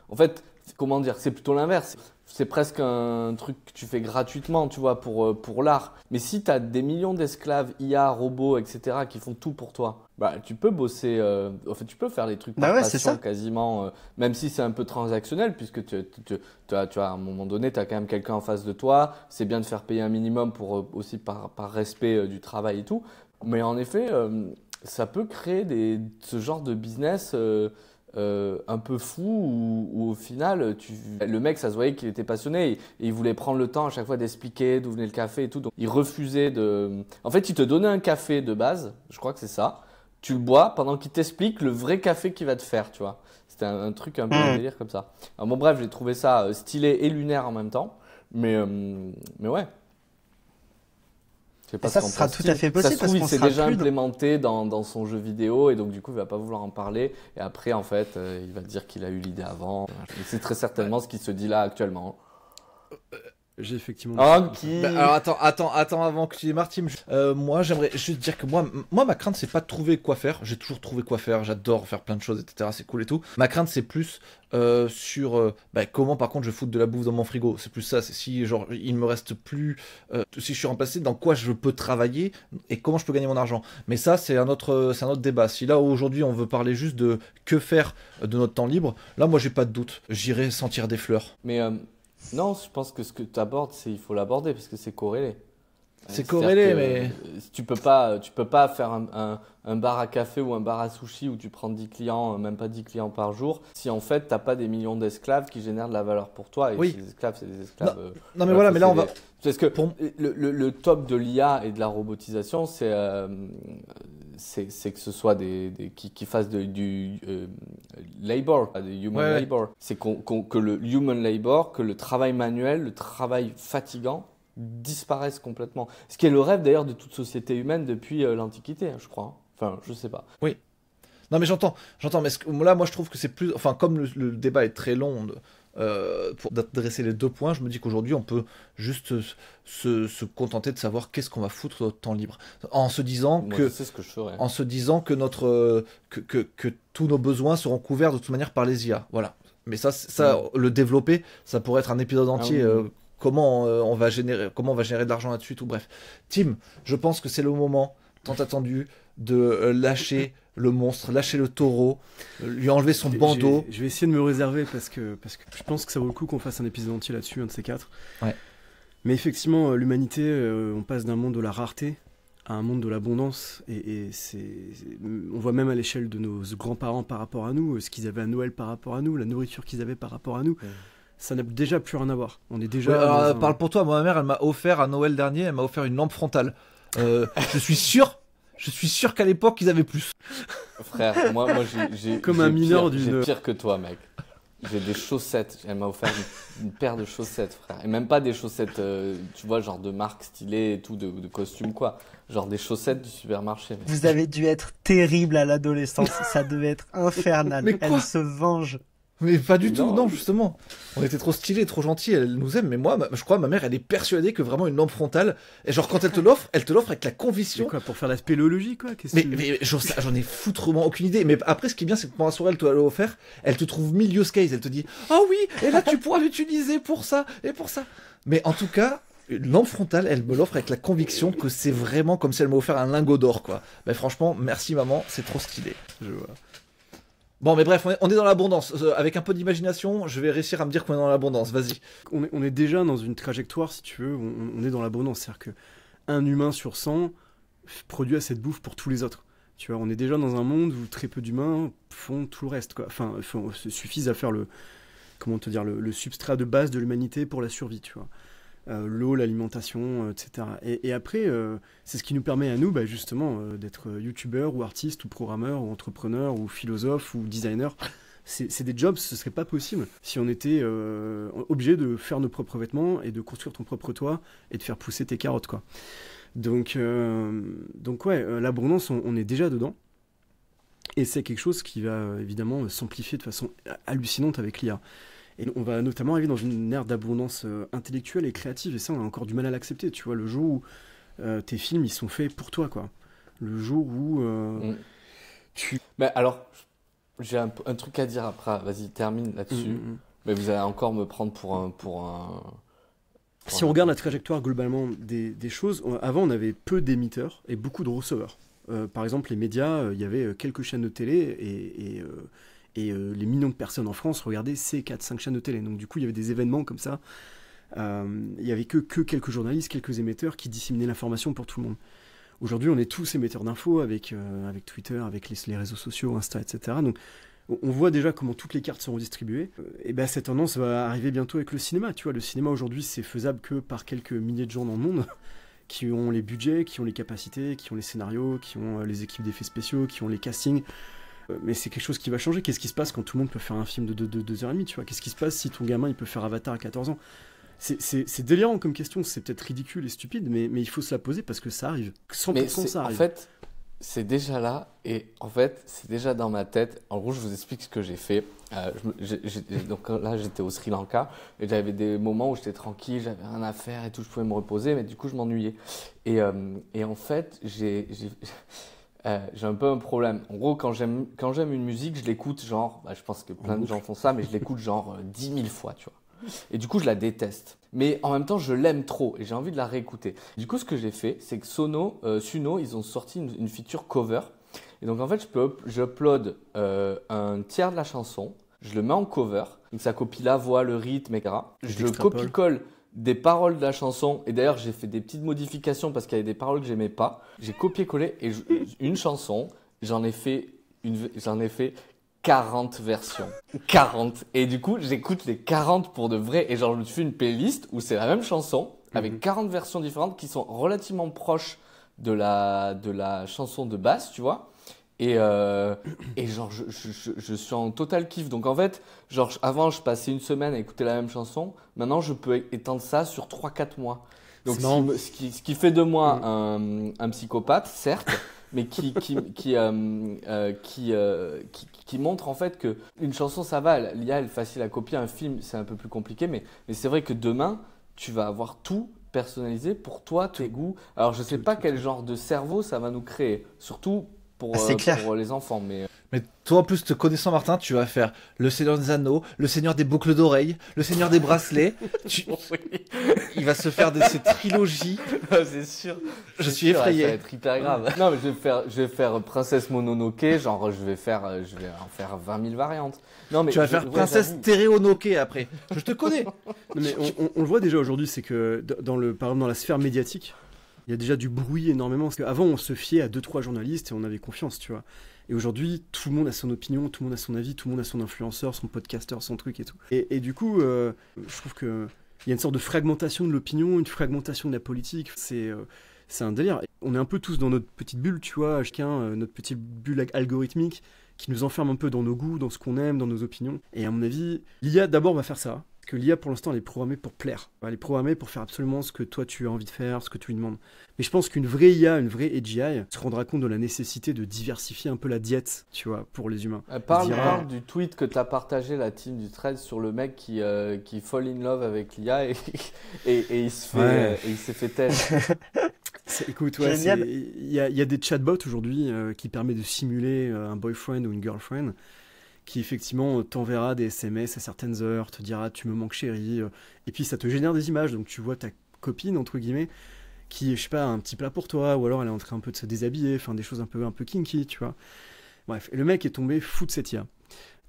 En fait, comment dire, c'est plutôt l'inverse. C'est presque un truc que tu fais gratuitement, tu vois, pour l'art. Mais si tu as des millions d'esclaves, IA, robots, etc., qui font tout pour toi, bah, tu peux bosser, en fait, tu peux faire des trucs par passion quasiment, même si c'est un peu transactionnel, puisque tu as, à un moment donné, tu as quand même quelqu'un en face de toi. C'est bien de faire payer un minimum aussi par respect du travail et tout. Mais en effet, ça peut créer ce genre de business un peu fou où au final, le mec, ça se voyait qu'il était passionné et il voulait prendre le temps à chaque fois d'expliquer d'où venait le café et tout. Donc, il refusait de... En fait, il te donnait un café de base, je crois que c'est ça. Tu le bois pendant qu'il t'explique le vrai café qu'il va te faire, tu vois. C'était un truc un peu un délire comme ça. Alors bon, bref, j'ai trouvé ça stylé et lunaire en même temps. Mais ouais. Et ça sera tout à fait possible. Ça se trouve, il s'est déjà implémenté dans son jeu vidéo et donc du coup, il va pas vouloir en parler. Et après, en fait, il va dire qu'il a eu l'idée avant. C'est très certainement ce qui se dit là actuellement. J'ai effectivement... Alors attends, avant que tu démarres, Tim. Moi, j'aimerais juste dire que moi, ma crainte, c'est pas de trouver quoi faire. J'ai toujours trouvé quoi faire. J'adore faire plein de choses, etc. C'est cool et tout. Ma crainte, c'est plus sur comment, par contre, je fous de la bouffe dans mon frigo. C'est plus ça. C'est si, genre, il me reste plus... si je suis remplacé, dans quoi je peux travailler et comment je peux gagner mon argent. Mais ça, c'est un autre débat. Si là, aujourd'hui, on veut parler juste de que faire de notre temps libre, là, moi, j'ai pas de doute. J'irai sentir des fleurs. Mais... non, je pense que ce que tu abordes, il faut l'aborder parce que c'est corrélé. C'est corrélé, mais... Tu peux pas faire un bar à café ou un bar à sushi où tu prends 10 clients, même pas 10 clients par jour, si en fait, t'as pas des millions d'esclaves qui génèrent de la valeur pour toi. Et oui. ces esclaves, c'est des esclaves... Non mais voilà, mais là, on va... Parce que le top de l'IA et de la robotisation, c'est que ce soit qui fassent du labor, du human labor. C'est que le human labor, que le travail manuel, le travail fatigant disparaisse complètement. Ce qui est le rêve d'ailleurs de toute société humaine depuis l'Antiquité, je crois. Enfin, je sais pas. Oui. Non mais j'entends. Mais là, moi, je trouve que c'est plus... Enfin, comme le débat est très long... pour dresser les deux points, je me dis qu'aujourd'hui on peut juste se contenter de savoir qu'est-ce qu'on va foutre de notre temps libre, en se disant que notre que tous nos besoins seront couverts de toute manière par les IA. Voilà. Mais ça le développer, ça pourrait être un épisode entier. Comment on va générer de l'argent là-dessus, tout bref. Tim, je pense que c'est le moment tant attendu de lâcher le monstre, lâcher le taureau, lui enlever son bandeau. Je vais essayer de me réserver parce que je pense que ça vaut le coup qu'on fasse un épisode entier là-dessus, un de ces quatre. Ouais. Mais effectivement, l'humanité, on passe d'un monde de la rareté à un monde de l'abondance. Et on voit même à l'échelle de nos grands-parents par rapport à nous, ce qu'ils avaient à Noël par rapport à nous, la nourriture qu'ils avaient par rapport à nous. Ça n'a déjà plus rien à voir. On est déjà... Parle pour toi, moi, ma mère, elle m'a offert à Noël dernier, elle m'a offert une lampe frontale. Je suis sûr qu'à l'époque, ils avaient plus. Frère, moi j'ai comme un mineur d'une... J'ai pire que toi, mec. J'ai des chaussettes. Elle m'a offert une paire de chaussettes, frère. Et même pas des chaussettes, tu vois, genre de marque stylée et tout, de costume, quoi. Genre des chaussettes du supermarché. Mec. Vous avez dû être terrible à l'adolescence. Ça devait être infernal. Mais quoi ? Elle se venge. Mais pas du tout, non, justement. On était trop stylés, trop gentils, elle nous aime, mais moi, je crois, ma mère, elle est persuadée que vraiment une lampe frontale, et genre quand elle te l'offre avec la conviction... Mais quoi, pour faire la spéléologie, quoi? Mais j'en ai foutrement aucune idée. Mais après, ce qui est bien, c'est que pendant la soirée, elle te l'a offert, elle te trouve 1000 use cases, elle te dit « Ah oui, et là, tu pourras l'utiliser pour ça, et pour ça ». Mais en tout cas... Une lampe frontale, elle me l'offre avec la conviction que c'est vraiment comme si elle m'a offert un lingot d'or, quoi. Mais franchement, merci maman, c'est trop stylé. Je vois. Bon, mais bref, on est dans l'abondance. Avec un peu d'imagination, je vais réussir à me dire qu'on est dans l'abondance. Vas-y. On est déjà dans une trajectoire, si tu veux, on est dans l'abondance. C'est-à-dire qu'un humain sur 100 produit assez de bouffe pour tous les autres. Tu vois, on est déjà dans un monde où très peu d'humains font tout le reste, quoi. Enfin, suffisent à faire le substrat de base de l'humanité pour la survie, tu vois. L'eau, l'alimentation, etc. Et après, c'est ce qui nous permet à nous, justement, d'être youtubeurs ou artistes ou programmeurs ou entrepreneurs ou philosophes ou designers. C'est des jobs, ce serait pas possible si on était obligé de faire nos propres vêtements et de construire ton propre toit et de faire pousser tes carottes, quoi. Donc ouais, l'abondance, on est déjà dedans. Et c'est quelque chose qui va évidemment s'amplifier de façon hallucinante avec l'IA. Et on va notamment arriver dans une ère d'abondance intellectuelle et créative, et ça, on a encore du mal à l'accepter. Tu vois, le jour où tes films, ils sont faits pour toi, quoi. Le jour où Mais alors, j'ai un truc à dire après. Vas-y, termine là-dessus. Mais vous allez encore me prendre pour un... Si on regarde la trajectoire globalement des choses, avant, on avait peu d'émetteurs et beaucoup de receveurs. Par exemple, les médias, il y avait quelques chaînes de télé et les millions de personnes en France regardaient ces 4-5 chaînes de télé. Donc du coup, il y avait des événements comme ça. Il n'y avait que quelques journalistes, quelques émetteurs qui disséminaient l'information pour tout le monde. Aujourd'hui, on est tous émetteurs d'infos avec Twitter, avec les réseaux sociaux, Insta, etc. Donc on voit déjà comment toutes les cartes seront distribuées. Et cette tendance va arriver bientôt avec le cinéma. Tu vois, le cinéma aujourd'hui, c'est faisable que par quelques milliers de gens dans le monde qui ont les budgets, qui ont les capacités, qui ont les scénarios, qui ont les équipes d'effets spéciaux, qui ont les castings. Mais c'est quelque chose qui va changer. Qu'est-ce qui se passe quand tout le monde peut faire un film de 2h30, tu vois? Qu'est-ce qui se passe si ton gamin il peut faire Avatar à 14 ans? C'est délirant comme question, c'est peut-être ridicule et stupide, mais il faut se la poser parce que ça arrive. 100% ça arrive. En fait, c'est déjà là et en fait, c'est déjà dans ma tête. En gros, je vous explique ce que j'ai fait. Donc là, j'étais au Sri Lanka et j'avais des moments où j'étais tranquille, j'avais rien à faire et tout, je pouvais me reposer, mais du coup, je m'ennuyais. Et en fait, j'ai un peu un problème. En gros, quand j'aime une musique, je l'écoute genre, je pense que plein de gens font ça, mais je l'écoute genre 10 000 fois, tu vois. Et du coup, je la déteste. Mais en même temps, je l'aime trop et j'ai envie de la réécouter. Du coup, ce que j'ai fait, c'est que Suno, ils ont sorti une feature cover. Et donc, en fait, j'upload un tiers de la chanson, je le mets en cover. Donc, ça copie la voix, le rythme, etc. Je copie-colle des paroles de la chanson. Et d'ailleurs, j'ai fait des petites modifications parce qu'il y avait des paroles que j'aimais pas. J'ai copié-collé et une chanson, j'en ai fait 40 versions. 40. Et du coup, j'écoute les 40 pour de vrai. Et genre, je me suis fait une playlist où c'est la même chanson avec 40 versions différentes qui sont relativement proches de la chanson de base, tu vois. Et genre, je suis en total kiff. Donc en fait, genre, avant, je passais une semaine à écouter la même chanson. Maintenant, je peux étendre ça sur 3-4 mois. Donc ce qui fait de moi un psychopathe, certes, mais qui montre en fait que une chanson ça va, l'IA elle est facile à copier, un film c'est un peu plus compliqué, mais c'est vrai que demain tu vas avoir tout personnalisé pour toi, tes goûts. Alors je sais pas quel genre de cerveau ça va nous créer, surtout pour les enfants, mais toi, en plus, te connaissant, Martin, tu vas faire le Seigneur des Anneaux, le Seigneur des boucles d'oreilles, le Seigneur des bracelets. Il va se faire ces trilogies. C'est sûr. Je suis effrayé. Ça va être hyper grave. Non, mais je vais faire Princesse Mononoke, genre je vais en faire 20 000 variantes. Non, mais tu vas faire Princesse Tereonoke après. Je te connais. Non, mais on le voit déjà aujourd'hui, c'est que par exemple dans la sphère médiatique, il y a déjà du bruit énormément. Parce qu'avant, on se fiait à 2-3 journalistes et on avait confiance, tu vois. Et aujourd'hui, tout le monde a son opinion, tout le monde a son avis, tout le monde a son influenceur, son podcasteur, son truc et tout. Et du coup, je trouve qu'il y a une sorte de fragmentation de l'opinion, une fragmentation de la politique. C'est un délire. On est un peu tous dans notre petite bulle, tu vois, chacun, notre petite bulle algorithmique qui nous enferme un peu dans nos goûts, dans ce qu'on aime, dans nos opinions. Et à mon avis, l'IA d'abord va faire ça. Parce que l'IA, pour l'instant, elle est programmée pour plaire. Elle est programmée pour faire absolument ce que toi, tu as envie de faire, ce que tu lui demandes. Mais je pense qu'une vraie IA, une vraie AGI, se rendra compte de la nécessité de diversifier un peu la diète, tu vois, pour les humains. Parle du tweet que tu as partagé, la team du thread, sur le mec qui fall in love avec l'IA et il s'est fait test. Écoute, il y a des chatbots aujourd'hui qui permettent de simuler un boyfriend ou une girlfriend qui effectivement t'enverra des SMS à certaines heures, te dira tu me manques chérie, et puis ça te génère des images, donc tu vois ta copine entre guillemets qui, je sais pas, a un petit plat pour toi, ou alors elle est en train un peu de se déshabiller, enfin des choses un peu kinky, tu vois. Bref, et le mec est tombé fou de cette IA.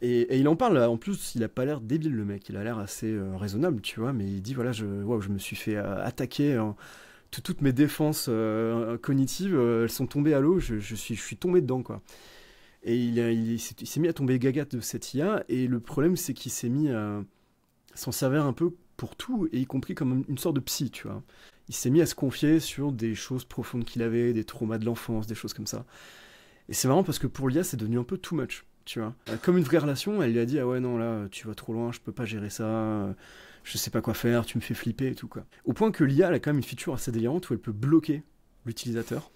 Et il en parle, en plus il a pas l'air débile le mec, il a l'air assez raisonnable, tu vois, mais il dit voilà, je me suis fait attaquer, toutes mes défenses cognitives, elles sont tombées à l'eau, je suis tombé dedans, quoi. Et il s'est mis à tomber gaga de cette IA, et le problème c'est qu'il s'est mis à s'en servir un peu pour tout, et y compris comme une sorte de psy, tu vois. Il s'est mis à se confier sur des choses profondes qu'il avait, des traumas de l'enfance, des choses comme ça. Et c'est marrant parce que pour l'IA c'est devenu un peu too much, tu vois. Comme une vraie relation, elle lui a dit ah ouais non là tu vas trop loin, je peux pas gérer ça, je sais pas quoi faire, tu me fais flipper et tout, quoi. Au point que l'IA elle a quand même une feature assez délirante où elle peut bloquer l'utilisateur.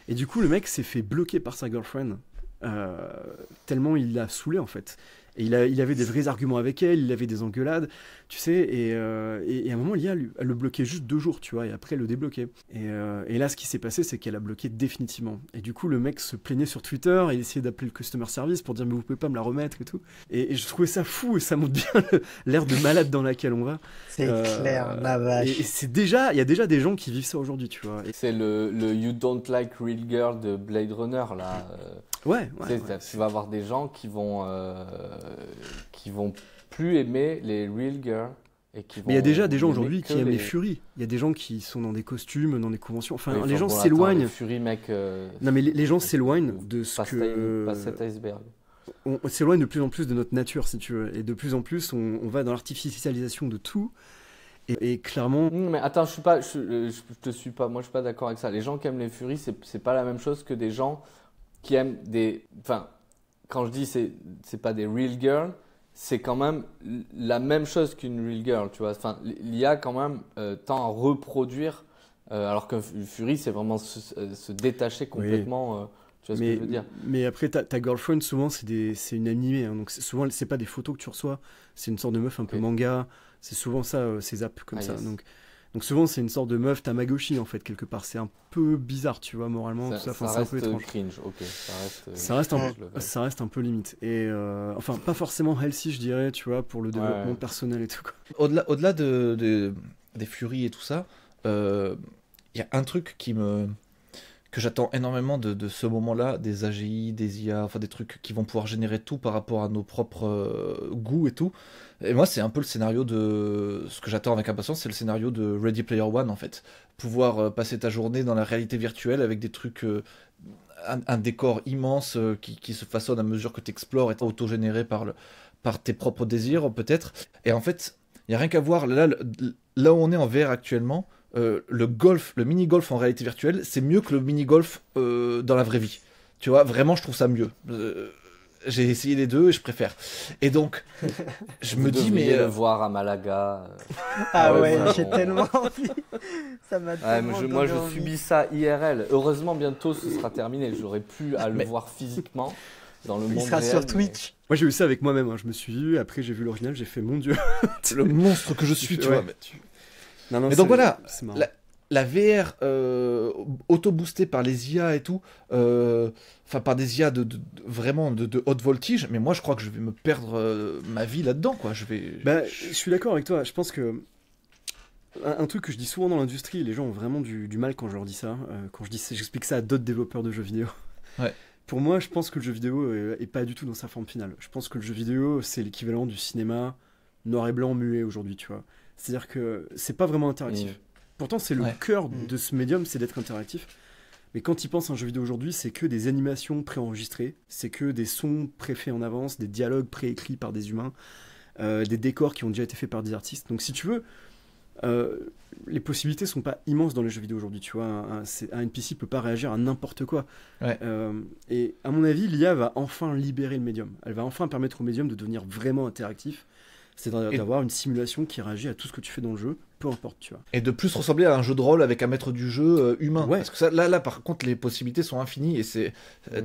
Et du coup le mec s'est fait bloquer par sa girlfriend. Tellement il l'a saoulé en fait. Et il avait des vrais arguments avec elle, il avait des engueulades, tu sais, et à un moment, l'IA, elle le bloquait juste 2 jours, tu vois, et après, elle le débloquait. Et là, ce qui s'est passé, c'est qu'elle a bloqué définitivement. Et du coup, le mec se plaignait sur Twitter, et il essayait d'appeler le customer service pour dire, mais vous pouvez pas me la remettre et tout. Et je trouvais ça fou, et ça montre bien l'air de malade dans laquelle on va. C'est clair, la vache. Et il y a déjà des gens qui vivent ça aujourd'hui, tu vois. C'est le You Don't Like Real Girl de Blade Runner, là. Ouais. Tu vas avoir des gens qui vont plus aimer les real girls et qui vont. Mais il y a déjà des gens aujourd'hui qui aiment les furies. Il y a des gens qui sont dans des costumes, dans des conventions. Enfin, oui, les gens s'éloignent. Les furies, mec. Non, mais les gens s'éloignent de ce que. Pas cet iceberg. On s'éloigne de plus en plus de notre nature, si tu veux, et de plus en plus, on va dans l'artificialisation de tout. Et clairement. Mais attends, je te suis pas. Moi, je suis pas d'accord avec ça. Les gens qui aiment les furies, c'est pas la même chose que des gens qui aiment des. Enfin, quand je dis c'est pas des real girls, c'est quand même la même chose qu'une real girl, tu vois. Enfin, l'IA quand même tend à reproduire, alors qu'une furie, c'est vraiment se détacher complètement Tu vois ce que je veux dire? Mais après, ta girlfriend, souvent, c'est une animée. Hein, donc souvent, c'est pas des photos que tu reçois. C'est une sorte de meuf un peu manga. C'est souvent ça, ces apps comme ça. Yes. Donc souvent, c'est une sorte de meuf Tamagotchi, en fait, quelque part. C'est un peu bizarre, tu vois, moralement. Tout ça. Enfin, c'est un peu étrange. Cringe, ok. Ça reste un peu limite. Et enfin, pas forcément healthy, je dirais, tu vois, pour le développement personnel et tout, quoi. Au-delà des furies et tout ça, il y a un truc que j'attends énormément de ce moment-là, des AGI, des IA, enfin des trucs qui vont pouvoir générer tout par rapport à nos propres goûts et tout. Et moi, c'est un peu le scénario de... Ce que j'attends avec impatience, c'est le scénario de Ready Player One, en fait. Pouvoir passer ta journée dans la réalité virtuelle avec des trucs... un décor immense qui se façonne à mesure que tu explores et auto-généré par tes propres désirs, peut-être. Et en fait, il n'y a rien qu'à voir. Là où on est en VR actuellement... le mini-golf en réalité virtuelle, c'est mieux que le mini-golf dans la vraie vie. Tu vois, vraiment, je trouve ça mieux. J'ai essayé les deux et je préfère. Et donc, je me dis, mais. le voir à Malaga. Ah ouais, j'ai tellement envie. Ça m'a tellement moi, je envie. subis ça IRL. Heureusement, bientôt, ce sera terminé. J'aurai plus à le voir physiquement dans le monde réel. Il sera sur Twitch. Moi, j'ai eu ça avec moi-même. Hein. Je me suis vu, après, j'ai vu l'original, j'ai fait, mon Dieu. Le monstre que je suis, tu vois. Non, mais donc voilà, la VR auto-boostée par les IA et tout, enfin par des IA vraiment de haute voltige, mais moi je crois que je vais me perdre ma vie là-dedans, quoi. Je suis d'accord avec toi, je pense que un truc que je dis souvent dans l'industrie, les gens ont vraiment du mal quand je leur dis ça, quand j'explique ça à d'autres développeurs de jeux vidéo. Ouais. Pour moi, je pense que le jeu vidéo est pas du tout dans sa forme finale. Je pense que le jeu vidéo, c'est l'équivalent du cinéma noir et blanc muet aujourd'hui, tu vois. C'est-à-dire que c'est pas vraiment interactif. Pourtant, c'est le cœur de ce médium, c'est d'être interactif. Mais quand ils pensent à un jeu vidéo aujourd'hui, c'est que des animations préenregistrées, c'est que des sons préfaits en avance, des dialogues préécrits par des humains, des décors qui ont déjà été faits par des artistes. Donc si tu veux, les possibilités sont pas immenses dans les jeux vidéo aujourd'hui, tu vois. Un NPC peut pas réagir à n'importe quoi. Ouais. Et à mon avis, l'IA va enfin libérer le médium. Elle va enfin permettre au médium de devenir vraiment interactif. C'est d'avoir une simulation qui réagit à tout ce que tu fais dans le jeu, peu importe, tu vois. Et de plus ressembler à un jeu de rôle avec un maître du jeu humain. Ouais. Parce que ça, là, par contre, les possibilités sont infinies et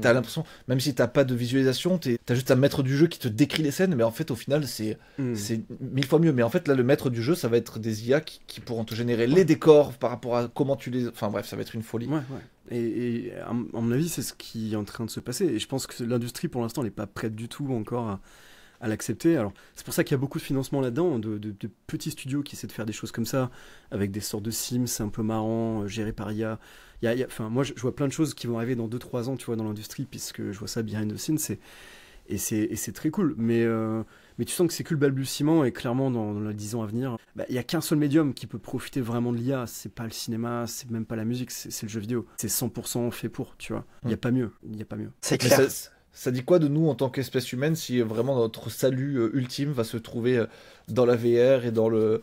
t'as l'impression, même si t'as pas de visualisation, t'as juste un maître du jeu qui te décrit les scènes, mais en fait, au final, c'est 1000 fois mieux. Mais en fait, là, le maître du jeu, ça va être des IA qui pourront te générer les décors par rapport à comment tu les... Enfin bref, ça va être une folie. Ouais. Et à mon avis, c'est ce qui est en train de se passer. Et je pense que l'industrie, pour l'instant, n'est pas prête du tout encore à l'accepter. Alors, c'est pour ça qu'il y a beaucoup de financement là-dedans, de petits studios qui essaient de faire des choses comme ça, avec des sortes de Sims un peu marrants, gérés par IA. Moi, je vois plein de choses qui vont arriver dans 2-3 ans, tu vois, dans l'industrie, puisque je vois ça behind the scenes, et c'est très cool. Mais tu sens que c'est que le balbutiement, et clairement, dans les 10 ans à venir, il n'y a qu'un seul médium qui peut profiter vraiment de l'IA. C'est pas le cinéma, c'est même pas la musique, c'est le jeu vidéo. C'est 100% fait pour, tu vois. Il n'y a pas mieux. C'est clair. Ça dit quoi de nous en tant qu'espèce humaine si vraiment notre salut ultime va se trouver dans la VR et dans le...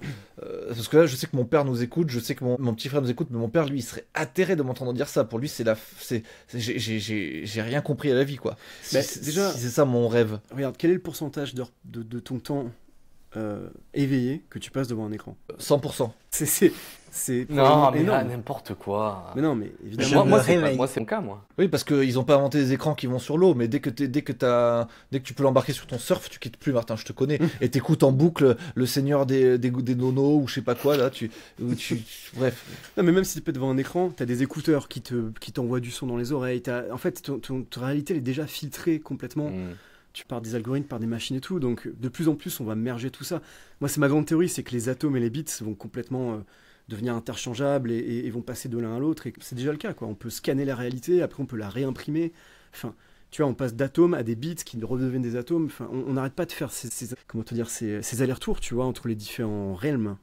parce que là, je sais que mon père nous écoute, je sais que mon petit frère nous écoute, mais mon père, lui, il serait atterré de m'entendre dire ça. Pour lui, j'ai rien compris à la vie, quoi. Déjà, si c'est ça mon rêve. Regarde, quel est le pourcentage de ton temps éveillé que tu passes devant un écran? 100%. C'est non, mais là, n'importe quoi. Mais non, mais évidemment. Moi, c'est mon cas, moi. Oui, parce qu'ils ont pas inventé des écrans qui vont sur l'eau, mais dès que tu peux l'embarquer sur ton surf, tu quittes plus, Martin, je te connais, et t'écoutes en boucle le Seigneur des nonos ou je sais pas quoi, là, bref. Non, mais même si tu peux devant un écran, t'as des écouteurs qui t'envoient du son dans les oreilles. En fait, ton réalité, elle est déjà filtrée complètement. Tu pars des algorithmes, par des machines et tout, donc de plus en plus, on va merger tout ça. Moi, c'est ma grande théorie, c'est que les atomes et les bits vont complètement... devenir interchangeables et vont passer de l'un à l'autre, et c'est déjà le cas, quoi. On peut scanner la réalité, après on peut la réimprimer, enfin, tu vois, on passe d'atomes à des bits qui redeviennent des atomes, enfin, on n'arrête pas de faire ces allers-retours, tu vois, entre les différents realms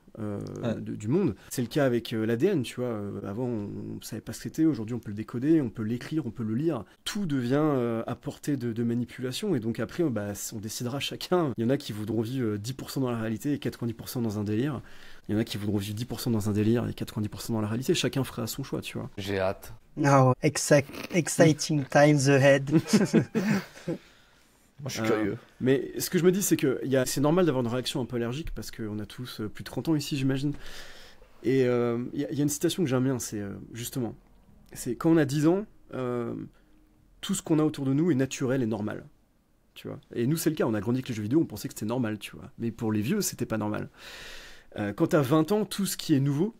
du monde. C'est le cas avec l'ADN, tu vois, avant on savait pas ce que c'était, aujourd'hui on peut le décoder, on peut l'écrire, on peut le lire, tout devient à portée de manipulation, et donc après on décidera chacun. Il y en a qui voudront vivre 10% dans la réalité et 90% dans un délire. Il y en a qui voudront vivre 10% dans un délire et 90% dans la réalité. Chacun fera son choix, tu vois. J'ai hâte. Oh, exciting times ahead. Moi, je suis curieux. Mais ce que je me dis, c'est que c'est normal d'avoir une réaction un peu allergique parce qu'on a tous plus de 30 ans ici, j'imagine. Et il y a une citation que j'aime bien, c'est justement, c'est quand on a 10 ans, tout ce qu'on a autour de nous est naturel et normal. Tu vois. Et nous, c'est le cas. On a grandi avec les jeux vidéo, on pensait que c'était normal, tu vois. Mais pour les vieux, c'était pas normal. Quand t'as 20 ans, tout ce qui est nouveau,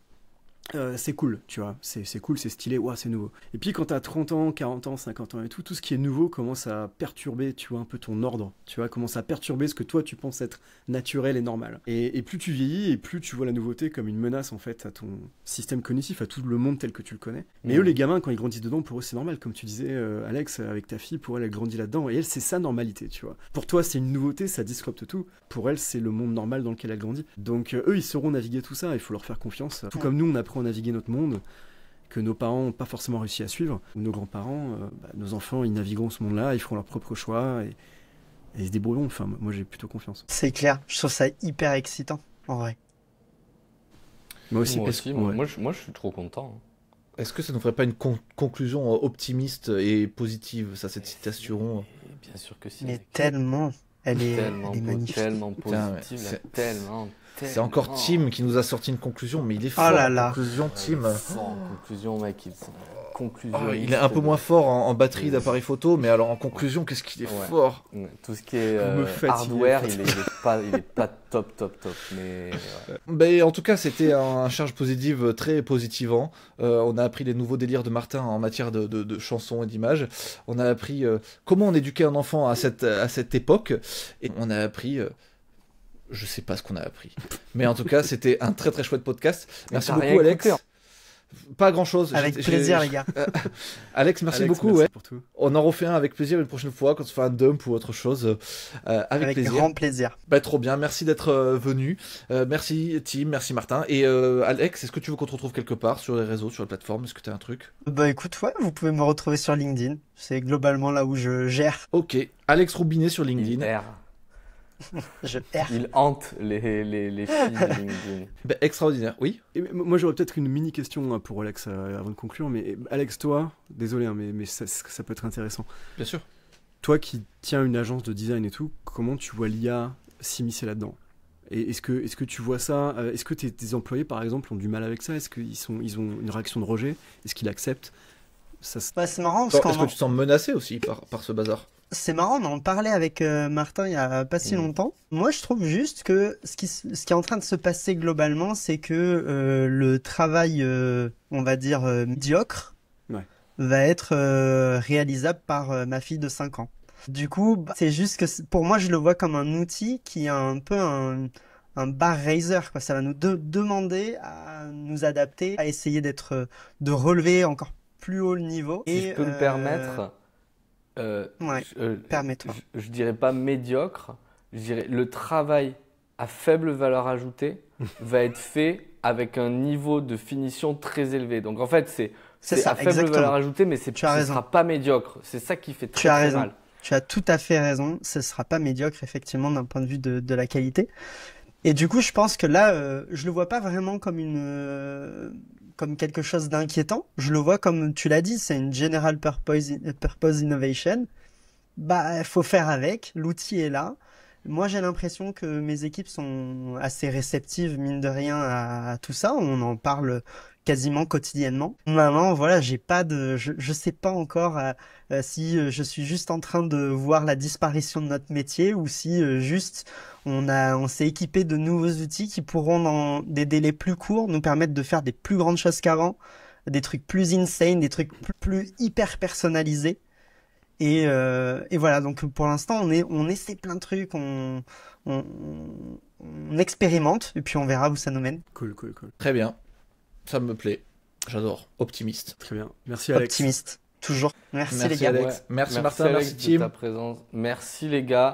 c'est cool, tu vois. C'est cool, c'est stylé, ouah, c'est nouveau. Et puis quand t'as 30 ans, 40 ans, 50 ans et tout ce qui est nouveau commence à perturber, tu vois, un peu ton ordre, tu vois, commence à perturber ce que toi tu penses être naturel et normal. Et plus tu vieillis, et plus tu vois la nouveauté comme une menace, en fait, à ton système cognitif, à tout le monde tel que tu le connais. Mais eux, les gamins, quand ils grandissent dedans, pour eux, c'est normal. Comme tu disais, Alex, avec ta fille, pour elle, elle grandit là-dedans, et elle, c'est sa normalité, tu vois. Pour toi, c'est une nouveauté, ça disrupte tout. Pour elle, c'est le monde normal dans lequel elle grandit. Donc, eux, ils sauront naviguer tout ça, il faut leur faire confiance. Tout comme nous, on apprend à naviguer notre monde, que nos parents n'ont pas forcément réussi à suivre, ou nos grands-parents, nos enfants, ils navigueront ce monde-là, ils feront leurs propres choix, et ils se débrouilleront. Enfin, moi, j'ai plutôt confiance. C'est clair, je trouve ça hyper excitant, en vrai. Moi aussi, moi, je suis trop content. Est-ce que ça ne ferait pas une conclusion optimiste et positive, ça, cette citation? Bien sûr que si. Mais tellement, elle est magnifique. Tellement positive, tellement. C'est encore Tim qui nous a sorti une conclusion, mais il est fort en conclusion, Tim. En conclusion, mec, il est un peu moins fort en batterie d'appareil photo, mais alors en conclusion, qu'est-ce qu'il est fort. Tout ce qui est hardware, il est pas top. Mais Ben, en tout cas, c'était un charge positive très positivant. On a appris les nouveaux délires de Martin en matière de chansons et d'images. On a appris comment on éduquait un enfant à cette époque. Et on a appris... je sais pas ce qu'on a appris. Mais en tout cas, c'était un très très chouette podcast. Merci beaucoup, Alex. Pas grand chose. Avec plaisir, les gars. Alex, merci beaucoup. Merci pour tout. On en refait un avec plaisir une prochaine fois quand on fait un dump ou autre chose. Avec plaisir. Grand plaisir. Bah, trop bien. Merci d'être venu. Merci, Tim. Merci, Martin. Et Alex, est-ce que tu veux qu'on te retrouve quelque part sur les réseaux, sur la plateforme? Est-ce que tu as un truc? Bah écoute, ouais, vous pouvez me retrouver sur LinkedIn. C'est globalement là où je gère. Ok. Alex Roubinet sur LinkedIn. Il hante les filles de LinkedIn. Bah, extraordinaire, oui. Et moi, j'aurais peut-être une mini question pour Alex avant de conclure. Mais Alex, toi, désolé, hein, mais ça peut être intéressant. Bien sûr. Toi qui tiens une agence de design et tout, comment tu vois l'IA s'immiscer là-dedans? Et est-ce que tu vois ça? Est-ce que tes employés, par exemple, ont du mal avec ça? Est-ce qu'ils ont une réaction de rejet? Est-ce qu'ils acceptent ça? Bah, c'est marrant. Est-ce que tu te sens menacé aussi par ce bazar? C'est marrant, on en parlait avec Martin il y a pas si longtemps. Moi, je trouve juste que ce qui est en train de se passer globalement, c'est que le travail, on va dire, médiocre, va être réalisable par ma fille de 5 ans. Du coup, c'est juste que pour moi, je le vois comme un outil qui est un peu un bar raiser, quoi. Ça va nous demander à nous adapter, à essayer de relever encore plus haut le niveau. Si je peux me permettre... permets-toi. Je dirais pas médiocre, je dirais le travail à faible valeur ajoutée va être fait avec un niveau de finition très élevé. Donc en fait, c'est ça, à faible exactement. valeur ajoutée, mais ce sera pas médiocre. C'est ça qui fait très mal. Tu as tout à fait raison. Ce sera pas médiocre, effectivement, d'un point de vue de la qualité. Et du coup, je pense que là, je le vois pas vraiment comme quelque chose d'inquiétant. Je le vois comme tu l'as dit, c'est une general purpose innovation. Bah, il faut faire avec. L'outil est là. Moi, j'ai l'impression que mes équipes sont assez réceptives, mine de rien, à tout ça. On en parle quasiment quotidiennement. Maintenant, voilà, je sais pas encore si je suis juste en train de voir la disparition de notre métier ou si juste on s'est équipé de nouveaux outils qui pourront dans des délais plus courts nous permettre de faire des plus grandes choses qu'avant, des trucs plus insane, des trucs plus hyper personnalisés. Et voilà, donc pour l'instant, on essaie plein de trucs, on expérimente, et puis on verra où ça nous mène. Cool. Très bien, ça me plaît, j'adore, optimiste. Très bien, merci Alex. Optimiste, toujours. Merci les gars. Alex. Merci Martin, Alex, merci Tim. de ta présence. Merci les gars.